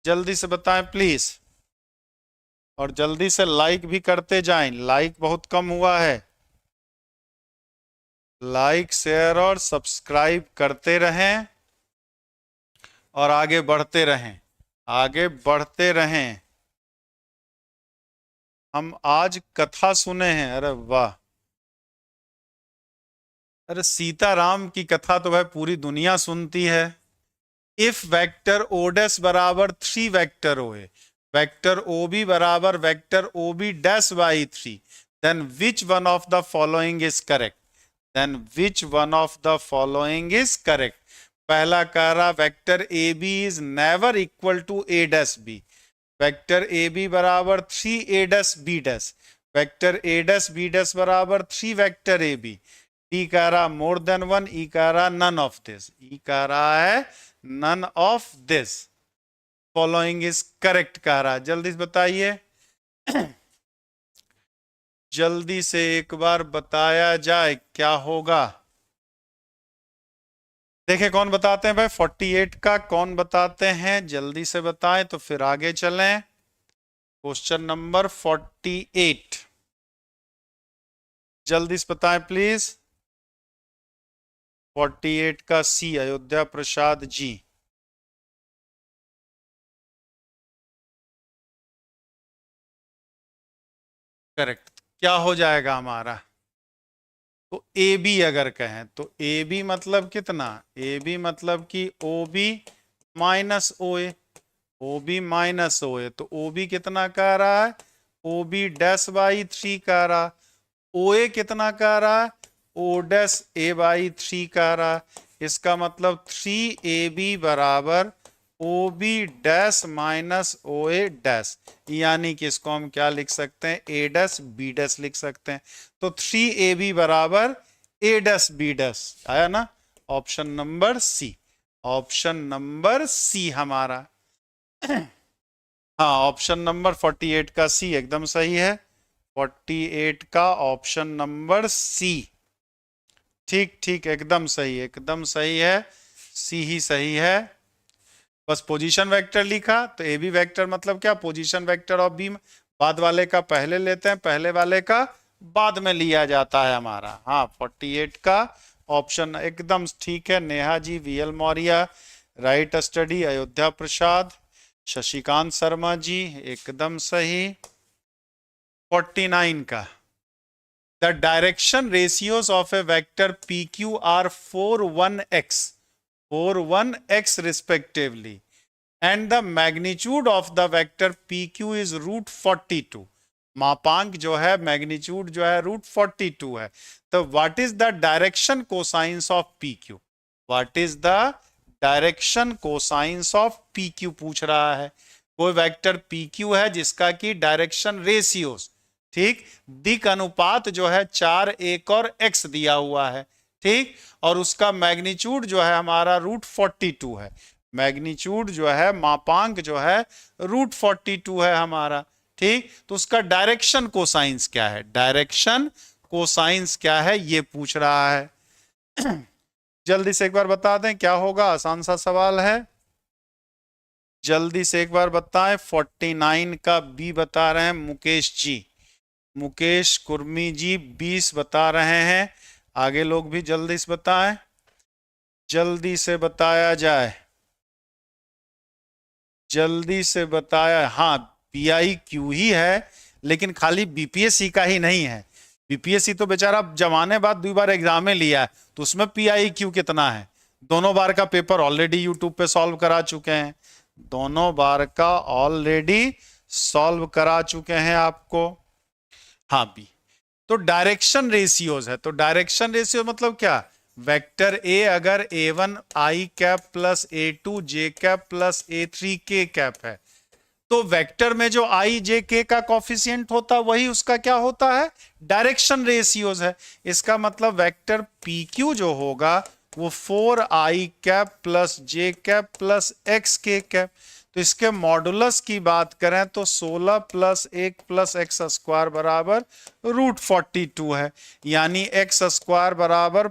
जल्दी से बताएं प्लीज, और जल्दी से लाइक भी करते जाएं, लाइक बहुत कम हुआ है, लाइक शेयर और सब्सक्राइब करते रहें और आगे बढ़ते रहें, आगे बढ़ते रहें। हम आज कथा सुने हैं, अरे वाह, अरे सीताराम की कथा तो भाई पूरी दुनिया सुनती है। इफ वेक्टर ओडेस बराबर 3 वेक्टर ओ है, वेक्टर ओ बी बराबर vector o b dash by 3, then which one of the following is correct, then which one of the following is correct. पहला कह रहा vector a b is never equal to a dash b, vector a b बराबर 3 a dash b dash, vector a dash b dash बराबर 3 वेक्टर ए बी, डी कह रहा मोर देन 1, ई कह रहा नन ऑफ दिस, ई कह रहा है none of this, following is correct कह रहा है। जल्दी से बताइए जल्दी से एक बार बताया जाए क्या होगा। देखें कौन बताते हैं भाई, 48 का कौन बताते हैं, जल्दी से बताएं तो फिर आगे चलें। क्वेश्चन नंबर 48 जल्दी से बताएं प्लीज। 48 का सी अयोध्या प्रसाद जी, करेक्ट। क्या हो जाएगा हमारा, तो ए बी अगर कहें तो ए बी मतलब कितना, ए बी मतलब कि ओ बी माइनस ओ ए, ओ बी माइनस ओ ए, तो ओ बी कितना कह रहा है, ओ बी डैश बाई 3 कह रहा, ओ ए कितना कह रहा है, ओ डैश ए बाई 3 कह रहा, इसका मतलब 3 ए बी बराबर ओ बी डैश माइनस ओ ए डैश, यानी कि इसको हम क्या लिख सकते हैं, ए डैश बी डैश लिख सकते हैं। तो 3 ए बी बराबर ए डैश बी डैश आया ना, option number C, option number C हमारा हाँ ऑप्शन नंबर 48 का सी एकदम सही है, 48 का ऑप्शन नंबर सी, ठीक ठीक एकदम सही, एकदम सही है, सी ही सही है। बस पोजीशन वेक्टर लिखा तो ए बी वेक्टर मतलब क्या, पोजीशन वेक्टर ऑफ बी, बाद वाले का पहले लेते हैं, पहले वाले का बाद में लिया जाता है हमारा। हाँ 48 का ऑप्शन एकदम ठीक है। Neha ji, V L Maurya, right study, Ayodhya Prasad, Shashikant Sharma ji एकदम सही। 49 का the direction ratios of a vector p q r 4 1x 4 1x respectively and the magnitude of the vector pq is √42, मापांक जो है मैग्नीट्यूड जो है √42 है। तो what is the direction cosines of pq, what is the direction cosines of pq पूछ रहा है। कोई वेक्टर pq है जिसका की डायरेक्शन रेशियोज, ठीक, दिक अनुपात जो है 4 1 और x दिया हुआ है, ठीक, और उसका मैग्नीट्यूड जो है हमारा √42 है, मैग्नीट्यूड जो है मापांक जो है √42 है हमारा, ठीक। तो उसका डायरेक्शन कोसाइंस क्या है, डायरेक्शन कोसाइंस क्या है ये पूछ रहा है जल्दी से एक बार बता दें क्या होगा, आसान सा सवाल है, जल्दी से एक बार बताएं। 49 का बी बता रहे हैं मुकेश जी, मुकेश कुर्मी जी 20 बता रहे हैं। आगे लोग भी जल्दी से बताएं, जल्दी से बताया जाए, जल्दी से बताया। हाँ, PIQ ही है, लेकिन खाली BPSC का ही नहीं है। BPSC तो बेचारा जमाने बाद 2 बार एग्जाम में लिया है, तो उसमें PIQ कितना है? दोनों बार का पेपर ऑलरेडी यूट्यूब पे सॉल्व करा चुके हैं, दोनों बार का ऑलरेडी सॉल्व करा चुके हैं आपको। हाँ बी, तो डायरेक्शन रेशियोज है। तो डायरेक्शन रेशियो मतलब क्या? वेक्टर ए अगर A1 I cap plus A2 J cap plus A3 K cap है, तो वेक्टर में जो I J K का कॉफिशिएंट होता है वही उसका क्या होता है? डायरेक्शन रेशियोज है। इसका मतलब वेक्टर PQ जो होगा वो 4I cap plus J cap plus XK cap. तो इसके मॉडुलस की बात करें तो 16 प्लस 1 प्लस एक्स स्क्वायर बराबर √42 है, यानी एक्स स्क्वायर बराबर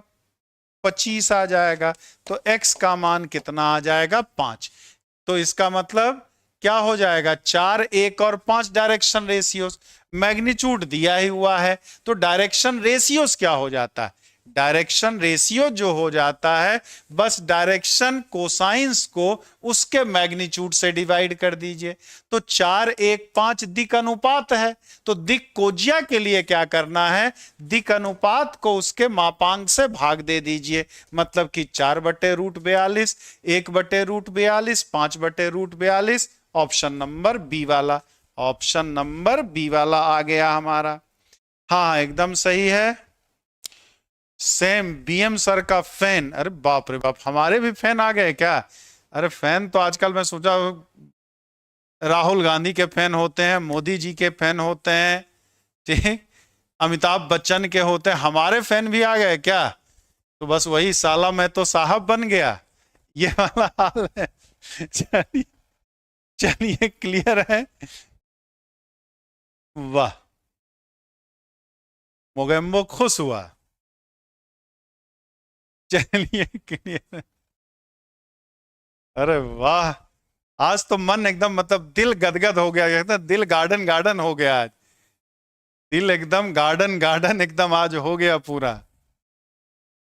25 आ जाएगा। तो x का मान कितना आ जाएगा? 5। तो इसका मतलब क्या हो जाएगा? 4, 1 और 5 डायरेक्शन रेशियोज। मैग्नीट्यूड दिया ही हुआ है, तो डायरेक्शन रेशियोज क्या हो जाता है? डायरेक्शन रेशियो जो हो जाता है, बस डायरेक्शन कोसाइंस को उसके मैग्नीट्यूड से डिवाइड कर दीजिए। तो 4, 1, 5 दिक अनुपात है, तो दिक कोजिया के लिए क्या करना है? दिक अनुपात को उसके मापांक से भाग दे दीजिए। मतलब कि 4/√42, 1/√42, 5/√42। ऑप्शन नंबर बी वाला, ऑप्शन नंबर बी वाला आ गया हमारा। हाँ एकदम सही है। सेम BM सर का फैन, अरे बाप रे बाप, हमारे भी फैन आ गए क्या? अरे फैन तो आजकल मैं सोचा राहुल गांधी के फैन होते हैं, मोदी जी के फैन होते हैं, ठीक, अमिताभ बच्चन के होते हैं, हमारे फैन भी आ गए क्या? तो बस वही साला मैं तो साहब बन गया, ये वाला हाल है। चलिए चलिए, क्लियर है। वाह, मोगेम्बो खुश हुआ। चलिए क्लियर। अरे वाह, आज तो मन एकदम मतलब दिल गदगद हो गया, कहते हैं दिल गार्डन गार्डन हो गया आज, दिल एकदम गार्डन गार्डन एकदम आज हो गया पूरा।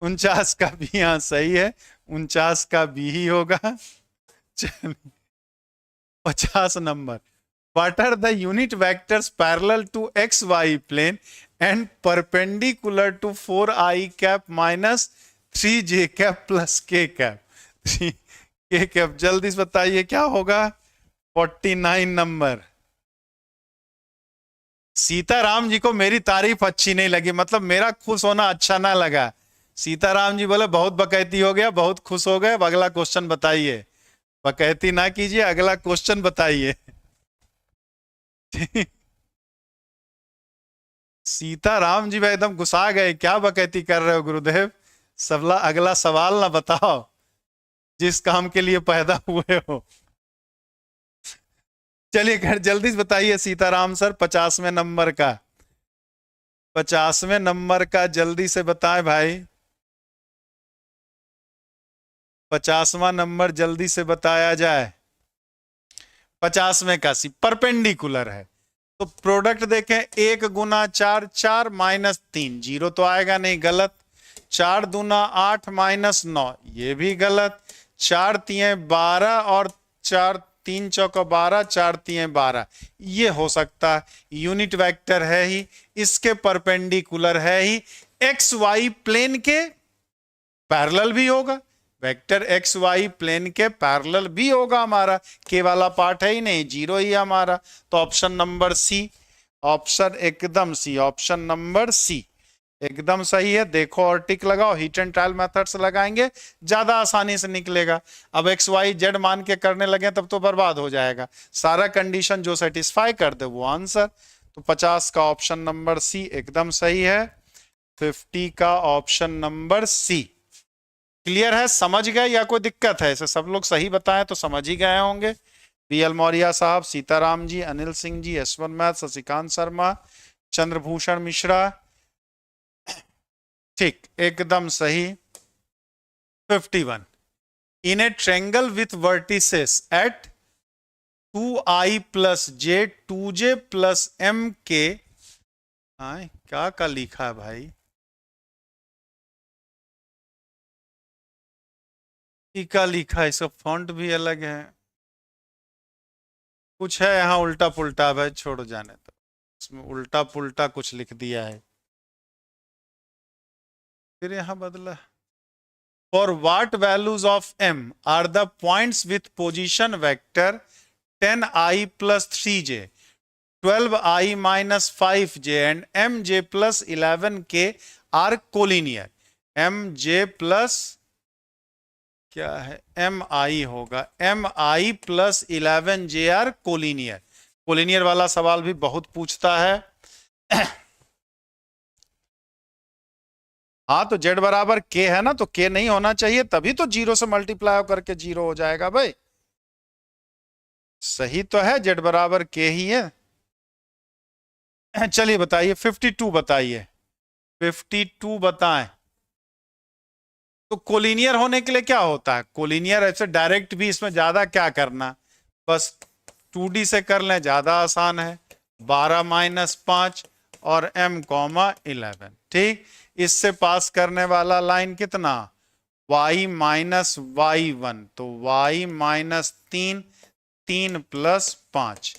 49 का भी यहाँ सही है, 49 का भी ही होगा। चलिए 50 number, what are the unit vectors parallel to xy plane and perpendicular to 4i cap minus 3j cap plus k cap? 3k cap, जल्दी से बताइए क्या होगा? 49 नंबर। सीताराम जी को मेरी तारीफ अच्छी नहीं लगी, मतलब मेरा खुश होना अच्छा ना लगा। सीताराम जी बोले बहुत बकैती हो गया, बहुत खुश हो गए, अब अगला क्वेश्चन बताइए। बकैती ना कीजिए, अगला क्वेश्चन बताइए। सीताराम जी भाई एकदम गुस्सा गए, क्या बकैती कर रहे हो गुरुदेव? सबला अगला सवाल ना बताओ जिस काम के लिए पैदा हुए हो। चलिए खैर जल्दी से बताइए सीताराम सर, 50वें नंबर का, 50वें नंबर का जल्दी से बताएं भाई। 50वां नंबर जल्दी से बताया जाए। 50वें का सी परपेंडिकुलर है, तो प्रोडक्ट देखें, 1 गुना 4 4 माइनस 3, जीरो तो आएगा नहीं, गलत। 4 दूना 8 माइनस 9, ये भी गलत। 4 तिये 12 और 4 3 चौका 12, 4 तिये 12, ये हो सकता है। यूनिट वेक्टर है ही, इसके परपेंडिकुलर है ही, एक्स वाई प्लेन के पैरेलल भी होगा, वेक्टर एक्स वाई प्लेन के पैरेलल भी होगा हमारा, के वाला पार्ट है ही नहीं, जीरो ही हमारा। तो ऑप्शन नंबर सी, ऑप्शन एकदम सी, ऑप्शन नंबर सी एकदम सही है। देखो और टिक लगाओ, हीट एंड ट्रायल मेथड से लगाएंगे ज्यादा आसानी से निकलेगा। अब एक्स वाई जेड मान के करने लगे तब तो बर्बाद हो जाएगा। सारा कंडीशन जो सेटिस्फाई कर दे वो आंसर। तो 50 का ऑप्शन नंबर सी एकदम सही है, 50 का ऑप्शन नंबर सी। क्लियर है, समझ गए या कोई दिक्कत है? इसे सब लोग सही बताएं तो समझ ही गए होंगे। BL मौर्य साहब, सीताराम जी, अनिल सिंह जी, S1 मैथ, शशिकांत शर्मा, चंद्रभूषण मिश्रा, ठीक एकदम सही। 51, in a triangle with vertices at 2i plus j 2j plus mk हाँ क्या का लिखा है भाई, ई का लिखा है, इसका फॉन्ट भी अलग है, कुछ है यहाँ उल्टा पुल्टा भाई, छोड़ो जाने तो, इसमें उल्टा पुल्टा कुछ लिख दिया है, फिर यहाँ बदला। For what values of m are the points with position vector 10i plus 3j, 12i minus 5j and mj plus 11k are collinear? mj plus क्या है, mi होगा, mi plus 11j are collinear। Collinear वाला सवाल भी बहुत पूछता है। हाँ तो z बराबर k है ना, तो k नहीं होना चाहिए, तभी तो जीरो से मल्टीप्लाई करके जीरो हो जाएगा भाई। सही तो है, z बराबर k ही है। चलिए बताइए 52 बताइए, 52 बताएं। तो कोलिनियर होने के लिए क्या होता है, कोलिनियर ऐसे डायरेक्ट भी इसमें ज्यादा क्या करना, बस 2D से कर लें, ज्यादा आसान है। 12 माइनस 5 और m कॉमा 11, ठीक। इससे पास करने वाला लाइन कितना, y माइनस y1, तो y minus 3, 3 plus 5,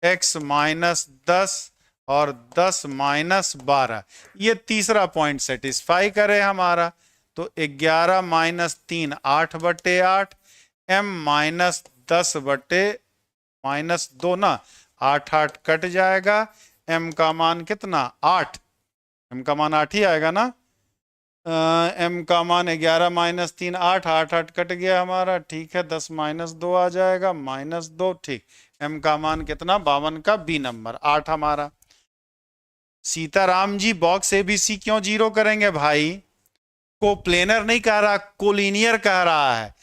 x minus 10 और 10 माइनस 12, ये तीसरा पॉइंट सेटिस्फाई करे हमारा। तो 11 माइनस 3 8/8, m माइनस 10/-2 ना, 8 8 कट जाएगा, m का मान कितना 8, m का मान 8 ही आएगा ना। m का मान 11 माइनस 3 8, 8 8 कट गया हमारा, ठीक है। 10 माइनस 2 आ जाएगा, -2, ठीक। m का मान कितना 52 का b नंबर 8 हमारा। सीताराम जी बॉक्स ABC क्यों जीरो करेंगे भाई, कोप्लेनर नहीं कह रहा, कोलिनियर कह रहा है,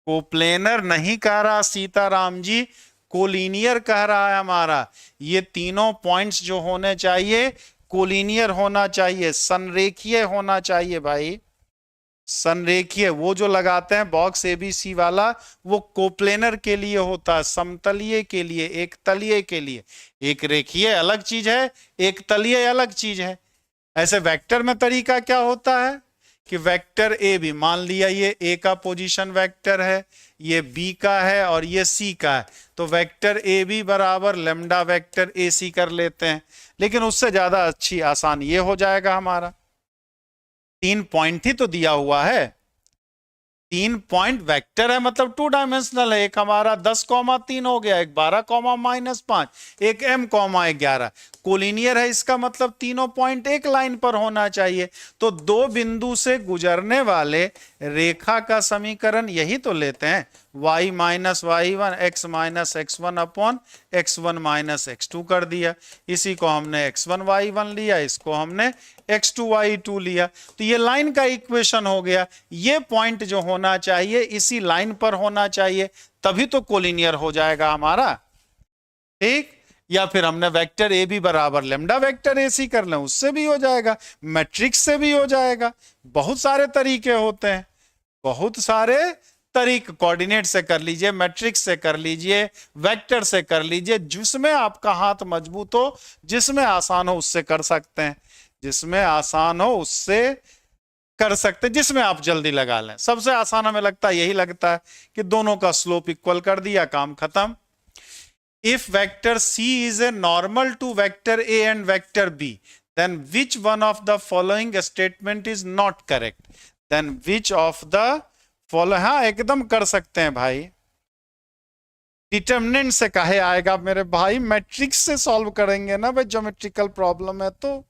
कोप्लेनर नहीं कह रहा सीताराम जी, कोलिनियर कह रहा है हमारा। ये तीनों पॉइंट्स जो होने चाहिए कोलिनियर होना चाहिए, संरेखीय होना चाहिए भाई, संरेखीय। वो जो लगाते हैं बॉक्स ABC वाला, वो कोप्लेनर के लिए होता है, समतलीय के लिए, एक तलीय के लिए। एक रेखीय अलग चीज है, एक तलीय अलग चीज है। ऐसे वेक्टर में तरीका क्या होता है कि वेक्टर ए भी, मान लिया ये ए का पोजीशन वेक्टर है, ये बी का है और ये सी का है, तो वेक्टर ए बी बराबर लेमडा वेक्टर ए सी कर लेते हैं। लेकिन उससे ज्यादा अच्छी आसान ये हो जाएगा हमारा, 3 पॉइंट ही तो दिया हुआ है, 3 पॉइंट वेक्टर है, मतलब 2 डायमेंशनल है। एक हमारा 10,3 हो गया, एक 12,-5, एक m,11। कोलिनियर है, इसका मतलब तीनों पॉइंट एक लाइन पर होना चाहिए। तो दो बिंदु से गुजरने वाले रेखा का समीकरण यही तो लेते हैं, y minus y1 x minus x1 upon x1 minus x2 कर दिया। इसी को हमने x1 y1 लिया, इसको हमने x2 y2 लिया, तो ये लाइन का इक्वेशन हो गया। ये पॉइंट जो होना चाहिए इसी लाइन पर होना चाहिए, तभी तो कोलिनियर हो जाएगा हमारा, ठीक। या फिर हमने वेक्टर ए बी बराबर लेमडा वेक्टर ए सी कर लें, उससे भी हो जाएगा, मैट्रिक्स से भी हो जाएगा। बहुत सारे तरीके होते हैं, बहुत सारे तरीके, कोऑर्डिनेट से कर लीजिए, मैट्रिक्स से कर लीजिए, वेक्टर से कर लीजिए, जिसमें आपका हाथ मजबूत हो, जिसमें आसान हो उससे कर सकते हैं, जिसमें आसान हो उससे कर सकते हैं, जिसमें आप जल्दी लगा लें। सबसे आसान हमें लगता है यही लगता है कि दोनों का स्लोप इक्वल कर दिया, काम खत्म। If vector C is a normal to vector A and vector B, then which one of the following statement is not correct? Then which of the following, हाँ एकदम कर सकते हैं भाई। डिटर्मिनेंट से काहे आएगा मेरे भाई, मैट्रिक्स से सॉल्व करेंगे ना भाई, ज्योमेट्रिकल प्रॉब्लम है तो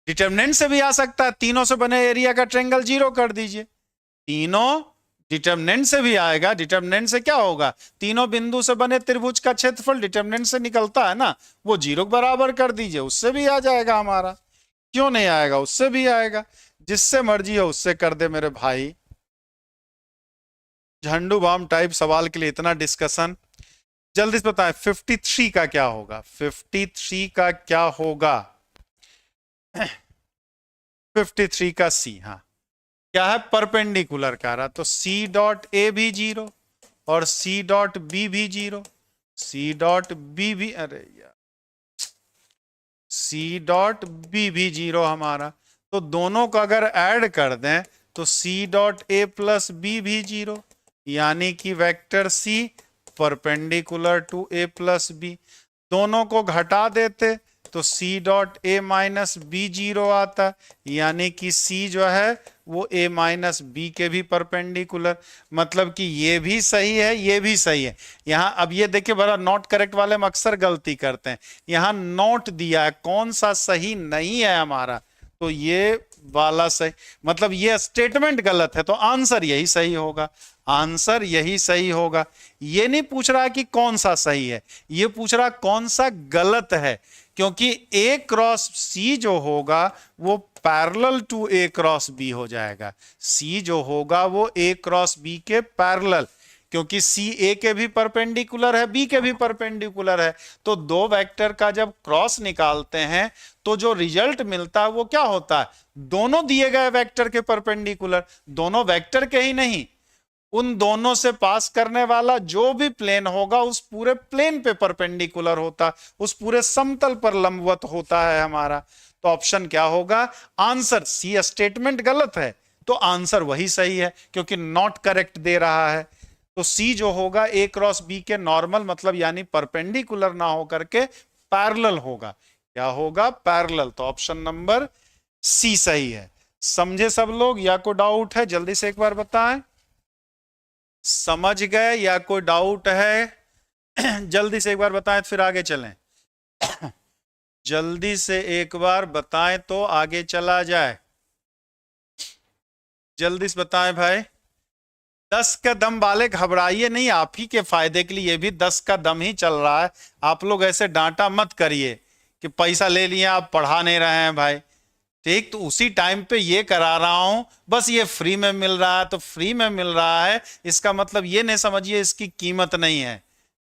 डिटर्मिनेंट से भी आ सकता है। तीनों से बने एरिया का ट्रायंगल जीरो कर दीजिए, तीनों डिटर्मिनेंट से भी आएगा। डिटर्मिनेंट से क्या होगा, तीनों बिंदु से बने त्रिभुज का क्षेत्रफल डिटर्मिनेंट से निकलता है ना, वो जीरो बराबर कर दीजिए, उससे भी आ जाएगा हमारा। क्यों नहीं आएगा, उससे भी आएगा, जिससे मर्जी हो उससे कर दे मेरे भाई। झंडू बाम टाइप सवाल के लिए इतना डिस्कशन। जल्दी से बताएं 53 का क्या होगा, 53 का क्या होगा, 53 का सी, हाँ क्या है, परपेंडिकुलर कह रहा, तो सी डॉट ए भी जीरो और सी डॉट बी भी जीरो, सी डॉट बी भी, अरे यार सी डॉट बी भी 0 हमारा। तो दोनों को अगर ऐड कर दें तो C dot A plus B भी 0, यानी कि vector C perpendicular to A plus B. दोनों को घटा देते तो C dot A minus B 0 आता, यानी कि सी जो है वो ए माइनस बी के भी परपेंडिकुलर। मतलब कि ये भी सही है, ये भी सही है। यहां अब ये देखिए, बड़ा नॉट करेक्ट वाले हम अक्सर गलती करते हैं। यहां नोट दिया है, कौन सा सही नहीं है हमारा, तो ये वाला सही, मतलब ये स्टेटमेंट गलत है तो आंसर यही सही होगा, आंसर यही सही होगा। ये नहीं पूछ रहा कि कौन सा सही है, ये पूछ रहा कौन सा गलत है, क्योंकि ए क्रॉस सी जो होगा वो parallel to A cross B हो जाएगा। सी जो होगा वो ए क्रॉस बी के पैरेलल, क्योंकि सी ए के भी परपेंडिकुलर है, बी के भी परपेंडिकुलर है। तो दो वेक्टर का जब क्रॉस निकालते हैं तो जो रिजल्ट मिलता है वो क्या होता है, दोनों दिए गए वेक्टर के परपेंडिकुलर। दोनों वेक्टर के ही नहीं, उन दोनों से पास करने वाला जो भी प्लेन होगा उस पूरे प्लेन पे परपेंडिकुलर होता, उस पूरे समतल पर लंबवत होता है हमारा। तो ऑप्शन क्या होगा, आंसर सी। स्टेटमेंट गलत है तो आंसर वही सही है, क्योंकि नॉट करेक्ट दे रहा है। तो सी जो होगा ए क्रॉस बी के नॉर्मल, मतलब यानी परपेंडिकुलर ना होकर के पैरेलल होगा। क्या होगा, पैरेलल। तो ऑप्शन नंबर सी सही है। समझे सब लोग, या कोई डाउट है जल्दी से एक बार बताएं। समझ गए या कोई डाउट है जल्दी से एक बार बताएं फिर आगे चलें जल्दी से एक बार बताएं तो आगे चला जाए। जल्दी से बताएं भाई। 10 का दम वाले घबराइए नहीं, आप ही के फायदे के लिए ये भी 10 का दम ही चल रहा है। आप लोग ऐसे डांटा मत करिए कि पैसा ले लिए आप पढ़ा नहीं रहे हैं भाई। ठीक, तो उसी टाइम पे ये करा रहा हूं, बस ये फ्री में मिल रहा है तो फ्री में मिल रहा है, इसका मतलब ये नहीं समझिए इसकी कीमत नहीं है।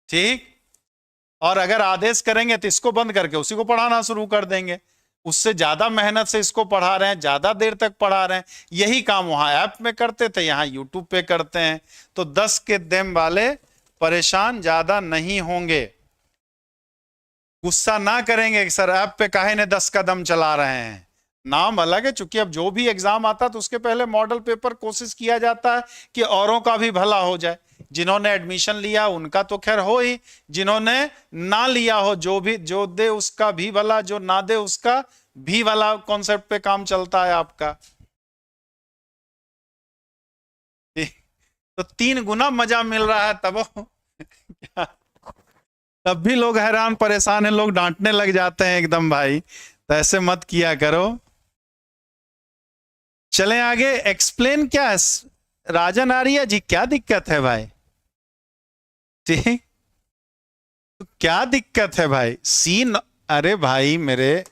ठीक, और अगर आदेश करेंगे तो इसको बंद करके उसी को पढ़ाना शुरू कर देंगे। उससे ज्यादा मेहनत से इसको पढ़ा रहे हैं, ज्यादा देर तक पढ़ा रहे हैं। यही काम वहां ऐप में करते थे, यहाँ यूट्यूब पे करते हैं। तो 10 के दम वाले परेशान ज्यादा नहीं होंगे, गुस्सा ना करेंगे कि सर ऐप पे काहे ने 10 का दम चला रहे हैं। नाम अलग है, चूंकि अब जो भी एग्जाम आता है तो उसके पहले मॉडल पेपर कोशिश किया जाता है कि औरों का भी भला हो जाए। जिन्होंने एडमिशन लिया उनका तो खैर हो ही, जिन्होंने ना लिया हो, जो दे उसका भी भला, जो ना दे उसका भी भला, कॉन्सेप्ट पे काम चलता है आपका। तो 3 गुना मजा मिल रहा है तब तब भी लोग हैरान परेशान है, लोग डांटने लग जाते हैं एकदम भाई। तो ऐसे मत किया करो। चलें आगे। एक्सप्लेन क्या है राजन आर्या जी, क्या दिक्कत है भाई? ठीक, तो क्या दिक्कत है भाई? अरे भाई मेरे,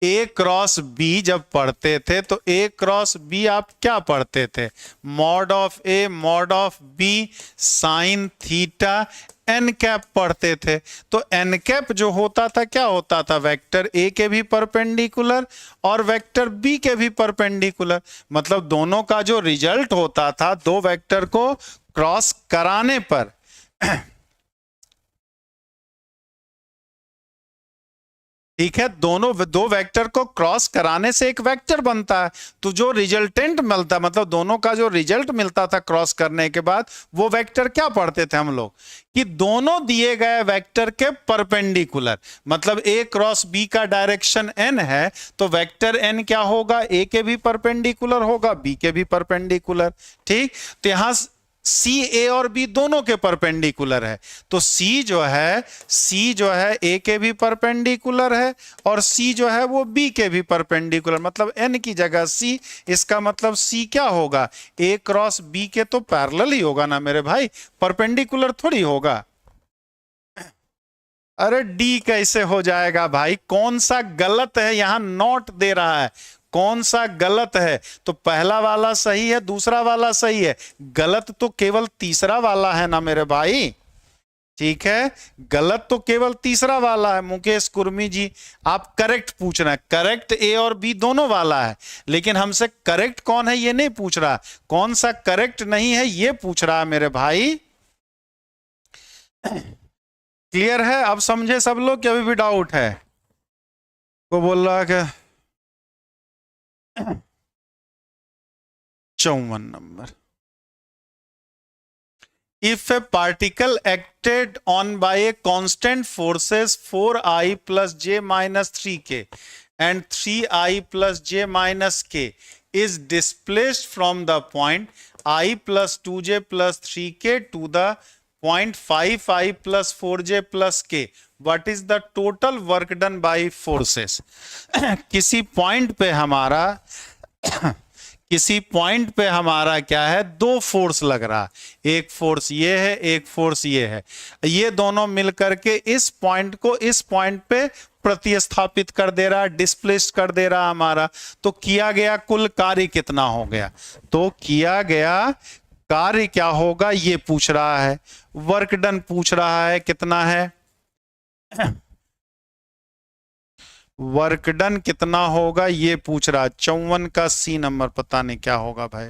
ए क्रॉस बी जब पढ़ते थे तो ए क्रॉस बी आप क्या पढ़ते थे, mod of A mod of B sine theta N cap पढ़ते थे। तो एन कैप जो होता था क्या होता था, वेक्टर ए के भी परपेंडिकुलर और वेक्टर बी के भी परपेंडिकुलर। मतलब दोनों का जो रिजल्ट होता था दो वेक्टर को क्रॉस कराने पर ठीक है, दो वेक्टर को क्रॉस कराने से एक वेक्टर बनता है। तो जो रिजल्टेंट मिलता, मतलब दोनों का जो रिजल्ट मिलता था क्रॉस करने के बाद, वो वेक्टर क्या पढ़ते थे हम लोग कि दोनों दिए गए वेक्टर के परपेंडिकुलर। मतलब ए क्रॉस बी का डायरेक्शन एन है तो वेक्टर एन क्या होगा, ए के भी परपेंडिकुलर होगा, बी के भी परपेंडिकुलर। ठीक, तो यहां सी ए और बी दोनों के परपेंडिकुलर है। तो सी जो है ए के भी परपेंडिकुलर है और सी जो है वो बी के भी परपेंडिकुलर, मतलब एन की जगह सी। इसका मतलब सी क्या होगा, ए क्रॉस बी के तो पैरेलल ही होगा ना मेरे भाई, परपेंडिकुलर थोड़ी होगा। अरे डी कैसे हो जाएगा भाई, कौन सा गलत है, यहां नॉट दे रहा है, कौन सा गलत है। तो पहला वाला सही है, दूसरा वाला सही है, गलत तो केवल तीसरा वाला है ना मेरे भाई। ठीक है, गलत तो केवल तीसरा वाला है। मुकेश कुर्मी जी, आप करेक्ट पूछ रहे हैं, करेक्ट ए और बी दोनों वाला है, लेकिन हमसे करेक्ट कौन है ये नहीं पूछ रहा, कौन सा करेक्ट नहीं है ये पूछ रहा है मेरे भाई। क्लियर है, अब समझे सब लोग कि अभी भी डाउट है? वो बोल रहा है कि 54 number. If a particle acted on by a constant forces 4i plus j minus 3k and 3i plus j minus k is displaced from the point I plus 2j plus 3k to the point 5i plus 4j plus k, what is the total work done by forces? किसी पॉइंट पे हमारा किसी पॉइंट पे हमारा क्या है, दो फोर्स लग रहा है, एक फोर्स ये है, एक फोर्स ये है, ये दोनों मिलकर के इस पॉइंट को इस पॉइंट पे प्रतिस्थापित कर दे रहा है, डिस्प्लेस कर दे रहा है हमारा। तो किया गया कुल कार्य कितना हो गया, तो किया गया कार्य क्या होगा ये पूछ रहा है, वर्क डन पूछ रहा है कितना है, वर्क डन कितना होगा ये पूछ रहा है। 54 का सी नंबर पता नहीं क्या होगा भाई।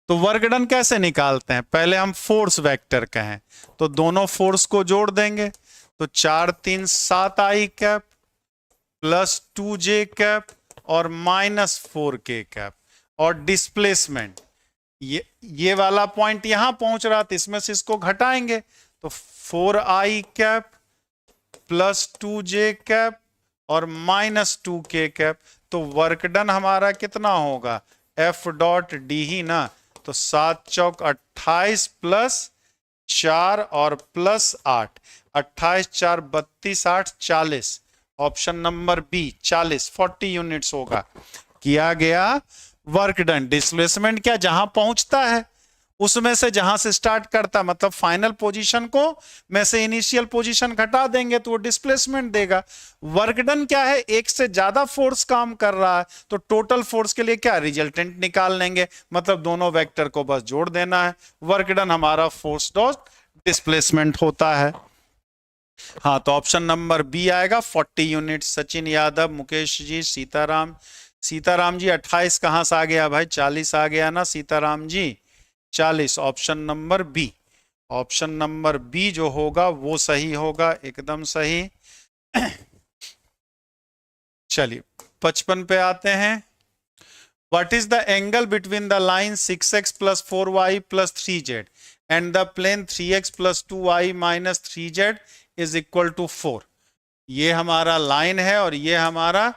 तो वर्क डन कैसे निकालते हैं, पहले हम फोर्स वेक्टर कहें तो दोनों फोर्स को जोड़ देंगे, तो 4 3 7 आई कैप प्लस 2j कैप और माइनस 4k कैप, और डिस्प्लेसमेंट ये वाला पॉइंट यहां पहुंच रहा था, इसमें से इसको घटाएंगे तो 4i cap plus 2j cap और माइनस 2k कैप। तो वर्क डन हमारा कितना होगा, F डॉट डी ही ना, तो 7 चौक 28 प्लस 4 और प्लस 8, 28 4 32 8 40, ऑप्शन नंबर बी 40 यूनिट्स होगा। किया गया वर्क डन, डिस्प्लेसमेंट क्या, जहां पहुंचता है उसमें से, जहां से स्टार्ट करता, मतलब फाइनल पोजीशन को में से इनिशियल पोजीशन घटा देंगे तो वो डिस्प्लेसमेंट देगा। वर्क डन क्या है, एक से ज्यादा फोर्स काम कर रहा है तो टोटल फोर्स के लिए क्या रिजल्टेंट निकाल लेंगे, मतलब दोनों वेक्टर को बस जोड़ देना है। वर्क डन हमारा फोर्स डॉट डिस्प्लेसमेंट होता है। हाँ, तो ऑप्शन नंबर बी आएगा 40 यूनिट। सचिन यादव, मुकेश जी, सीताराम, सीताराम जी 28 कहां से आ गया भाई, 40 आ गया ना Sitaram ji, 40, option number B, option number B जो होगा वो सही होगा, एकदम सही। चलिए 55 पे आते हैं। What is the angle between the line 6x plus 4y plus 3z and the plane 3x plus 2y minus 3z is equal to 4। ये हमारा लाइन है और ये हमारा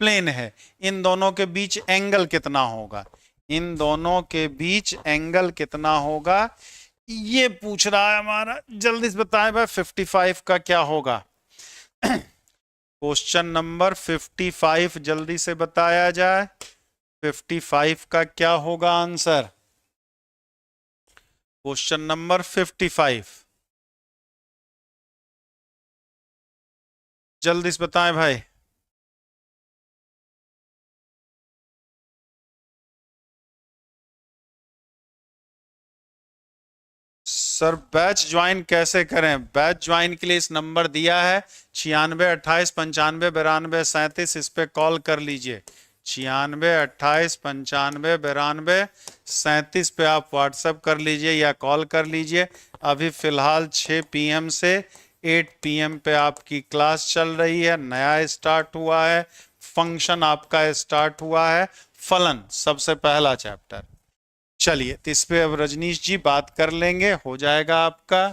प्लेन है, इन दोनों के बीच एंगल कितना होगा, इन दोनों के बीच एंगल कितना होगा ये पूछ रहा है हमारा। जल्दी से बताएं भाई 55 का क्या होगा, क्वेश्चन नंबर 55 जल्दी से बताया जाए, 55 का क्या होगा आंसर, क्वेश्चन नंबर 55 जल्दी से बताएं भाई। सर बैच ज्वाइन कैसे करें, बैच ज्वाइन के लिए इस नंबर दिया है 96 28 95 92 37, इस पे कॉल कर लीजिए, 96 28 95 92 37 पे आप व्हाट्सएप कर लीजिए या कॉल कर लीजिए। अभी फिलहाल 6 PM से 8 PM पे आपकी क्लास चल रही है, नया स्टार्ट हुआ है, फंक्शन आपका स्टार्ट हुआ है, फलन सबसे पहला चैप्टर। चलिए तो इस पे अब रजनीश जी बात कर लेंगे, हो जाएगा आपका।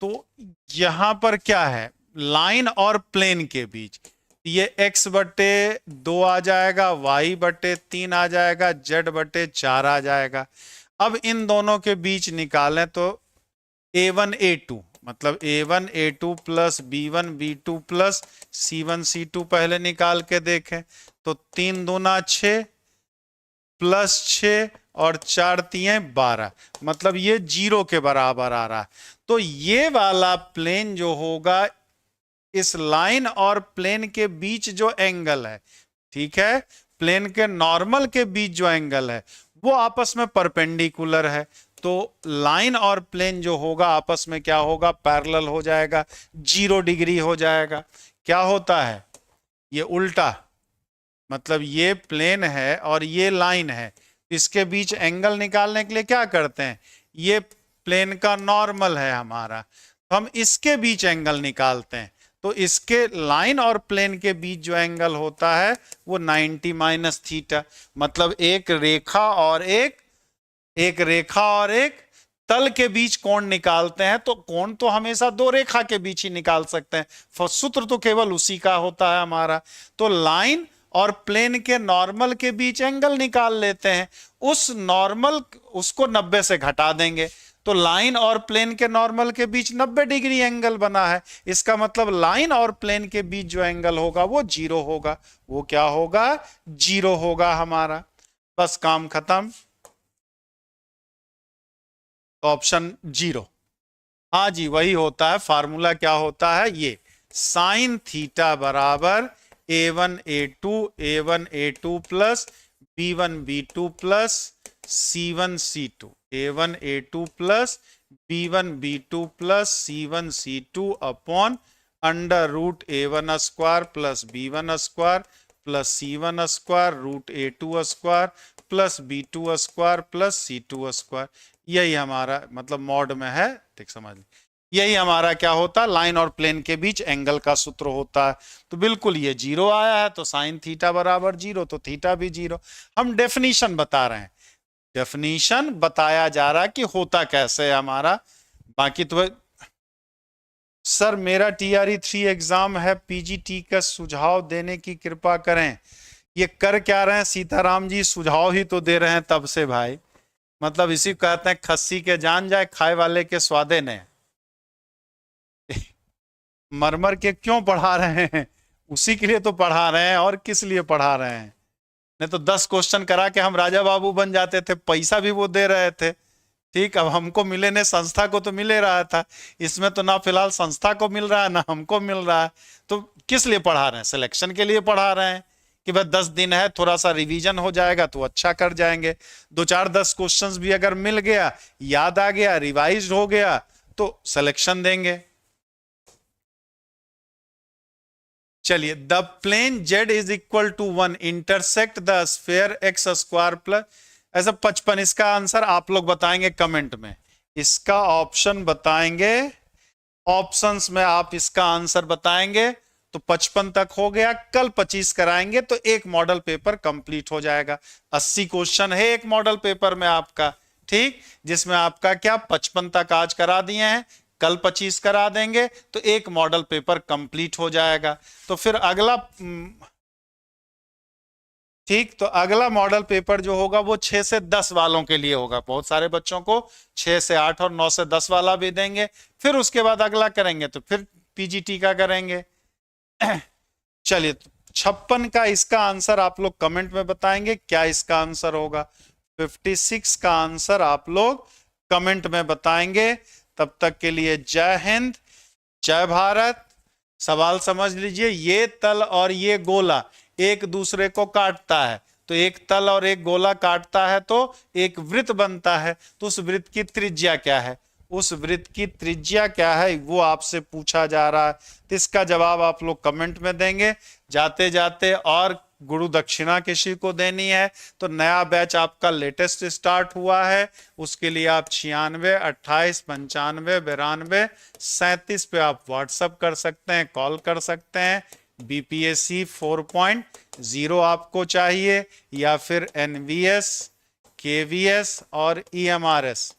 तो यहां पर क्या है, लाइन और प्लेन के बीच ये x बटे 2 आ जाएगा, y बटे 3 आ जाएगा, z बटे 4 आ जाएगा। अब इन दोनों के बीच निकालें तो a1 a2 मतलब a1 a2 plus b1 b2 plus c1 c2 पहले निकाल के देखें तो 3 दूना 6 प्लस 6 और 4 3 12, मतलब ये 0 के बराबर आ रहा है। तो ये वाला प्लेन जो होगा, इस लाइन और प्लेन के बीच जो एंगल है, ठीक है, प्लेन के नॉर्मल के बीच जो एंगल है वो आपस में परपेंडिकुलर है। तो लाइन और प्लेन जो होगा आपस में क्या होगा, पैरेलल हो जाएगा, 0 डिग्री हो जाएगा। क्या होता है, ये उल्टा, मतलब ये प्लेन है और ये लाइन है, इसके बीच एंगल निकालने के लिए क्या करते हैं, ये प्लेन का नॉर्मल है हमारा, तो हम इसके बीच एंगल निकालते हैं। तो इसके लाइन और प्लेन के बीच जो एंगल होता है वो 90 माइनस थीटा। मतलब एक रेखा और एक तल के बीच कोण निकालते हैं तो कोण तो हमेशा दो रेखा के बीच ही निकाल सकते हैं, सूत्र तो केवल उसी का होता है हमारा। तो लाइन और प्लेन के नॉर्मल के बीच एंगल निकाल लेते हैं, उस नॉर्मल उसको 90 से घटा देंगे, तो लाइन और प्लेन के नॉर्मल के बीच 90 डिग्री एंगल बना है। इसका मतलब लाइन और प्लेन के बीच जो एंगल होगा वो 0 होगा। वो क्या होगा? 0 होगा हमारा। बस काम खत्म। ऑप्शन 0। हाँ जी, वही होता है। फार्मूला क्या होता है? ये साइन थीटा बराबर a1 a2 plus b1 b2 plus c1 c2, a1 a2 plus b1 b2 plus c1 c2 upon under root a1 square plus b1 square plus c1 square root a2 square plus b2 square plus c2 square. यही हमारा मतलब मॉड में है, ठीक समझ लीजिए। यही हमारा क्या होता है? लाइन और प्लेन के बीच एंगल का सूत्र होता है। तो बिल्कुल ये 0 आया है, तो साइन थीटा बराबर 0, तो थीटा भी 0। हम डेफिनीशन बता रहे हैं, डेफिनीशन बताया जा रहा है कि होता कैसे है हमारा। बाकी तो सर मेरा TRE 3 एग्जाम है, PGT का सुझाव देने की कृपा करें। ये कर क्या रहे हैं सीताराम जी? सुझाव ही तो दे रहे हैं तब से भाई। मतलब इसी को कहते हैं खस्सी के जान जाए खाए वाले के स्वादे ने। मरमर के क्यों पढ़ा रहे हैं? उसी के लिए तो पढ़ा रहे हैं, और किस लिए पढ़ा रहे हैं? नहीं तो 10 क्वेश्चन करा के हम राजा बाबू बन जाते थे, पैसा भी वो दे रहे थे। ठीक, अब हमको मिले नहीं, संस्था को तो मिले रहा था। इसमें तो ना फिलहाल संस्था को मिल रहा है ना हमको मिल रहा है। तो किस लिए पढ़ा रहे हैं? सिलेक्शन के लिए पढ़ा रहे हैं कि भाई 10 दिन है, थोड़ा सा रिवीजन हो जाएगा तो अच्छा कर जाएंगे। 2-4-10 क्वेश्चंस भी अगर मिल गया, याद आ गया, रिवाइज हो गया, तो सिलेक्शन देंगे। चलिए, the plane z is equal to 1 intersect the sphere x square plus, ऐसा 55। इसका आंसर आप लोग बताएंगे कमेंट में, इसका ऑप्शन बताएंगे, ऑप्शंस में आप इसका आंसर बताएंगे। तो 55 तक हो गया, कल 25 कराएंगे तो एक मॉडल पेपर कंप्लीट हो जाएगा। 80 क्वेश्चन है एक मॉडल पेपर में आपका, ठीक, जिसमें आपका क्या 55 तक आज करा दिए हैं, कल 25 करा देंगे तो एक मॉडल पेपर कंप्लीट हो जाएगा। तो फिर अगला ठीक, तो अगला मॉडल पेपर जो होगा वो 6 से 10 वालों के लिए होगा। बहुत सारे बच्चों को 6 से 8 और 9 से 10 वाला भी देंगे। फिर उसके बाद अगला करेंगे तो फिर PGT का करेंगे। चलिए, 56 का इसका आंसर आप लोग कमेंट में बताएंगे क्या इसका आंसर होगा। 56 का आंसर आप लोग कमेंट में बताएंगे। तब तक के लिए जय हिंद, जय भारत। सवाल समझ लीजिए, ये तल और ये गोला एक दूसरे को काटता है, तो एक तल और एक गोला काटता है तो एक वृत्त बनता है। तो उस वृत्त की त्रिज्या क्या है? उस वृत्त की त्रिज्या क्या है वो आपसे पूछा जा रहा है। तो इसका जवाब आप लोग कमेंट में देंगे। जाते जाते और गुरु दक्षिणा किसी को देनी है तो नया बैच आपका लेटेस्ट स्टार्ट हुआ है, उसके लिए आप 96 28 95 92 37 पे आप व्हाट्सएप कर सकते हैं, कॉल कर सकते हैं। BPSC 4.0 आपको चाहिए या फिर NVS, KVS और EMRS,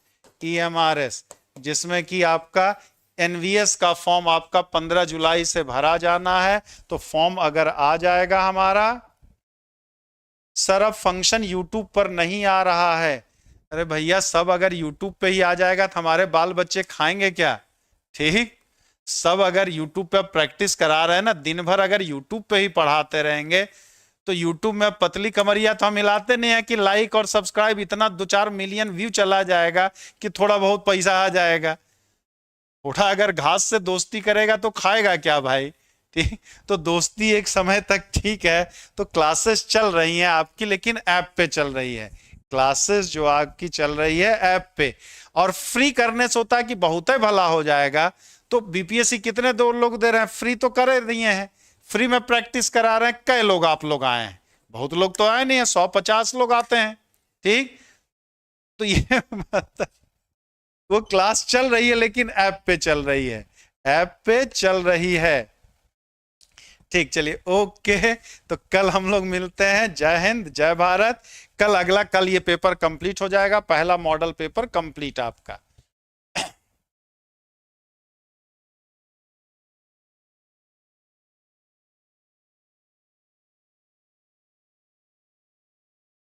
जिसमें कि आपका NVS का फॉर्म आपका 15 जुलाई से भरा जाना है। तो फॉर्म अगर आ जाएगा हमारा, सर अब फंक्शन यूट्यूब पर नहीं आ रहा है। अरे भैया, सब अगर यूट्यूब पे ही आ जाएगा तो हमारे बाल बच्चे खाएंगे क्या? ठीक, सब अगर यूट्यूब पे प्रैक्टिस करा रहे हैं ना, दिन भर अगर यूट्यूब पे ही पढ़ाते रहेंगे तो यूट्यूब में पतली कमरिया तो हम मिलाते नहीं है कि लाइक और सब्सक्राइब इतना 2-4 मिलियन व्यू चला जाएगा कि थोड़ा बहुत पैसा आ जाएगा। थोड़ा अगर घास से दोस्ती करेगा तो खाएगा क्या भाई? ठीक, तो दोस्ती एक समय तक ठीक है। तो क्लासेस चल रही हैं आपकी, लेकिन ऐप पे चल रही है। क्लासेस जो आपकी चल रही है ऐप पे, और फ्री करने से होता है कि बहुत ही भला हो जाएगा। तो BPSC कितने दो लोग दे रहे हैं? फ्री तो करे दिए हैं, फ्री में प्रैक्टिस करा रहे हैं। कई लोग आप लोग आए हैं? बहुत लोग तो आए नहीं है, 150 लोग आते हैं। ठीक, तो ये वो क्लास चल रही है लेकिन ऐप पे चल रही है, ऐप पे चल रही है। ठीक, चलिए ओके। तो कल हम लोग मिलते हैं। जय हिंद, जय भारत। कल अगला, कल ये पेपर कंप्लीट हो जाएगा, पहला मॉडल पेपर कंप्लीट आपका।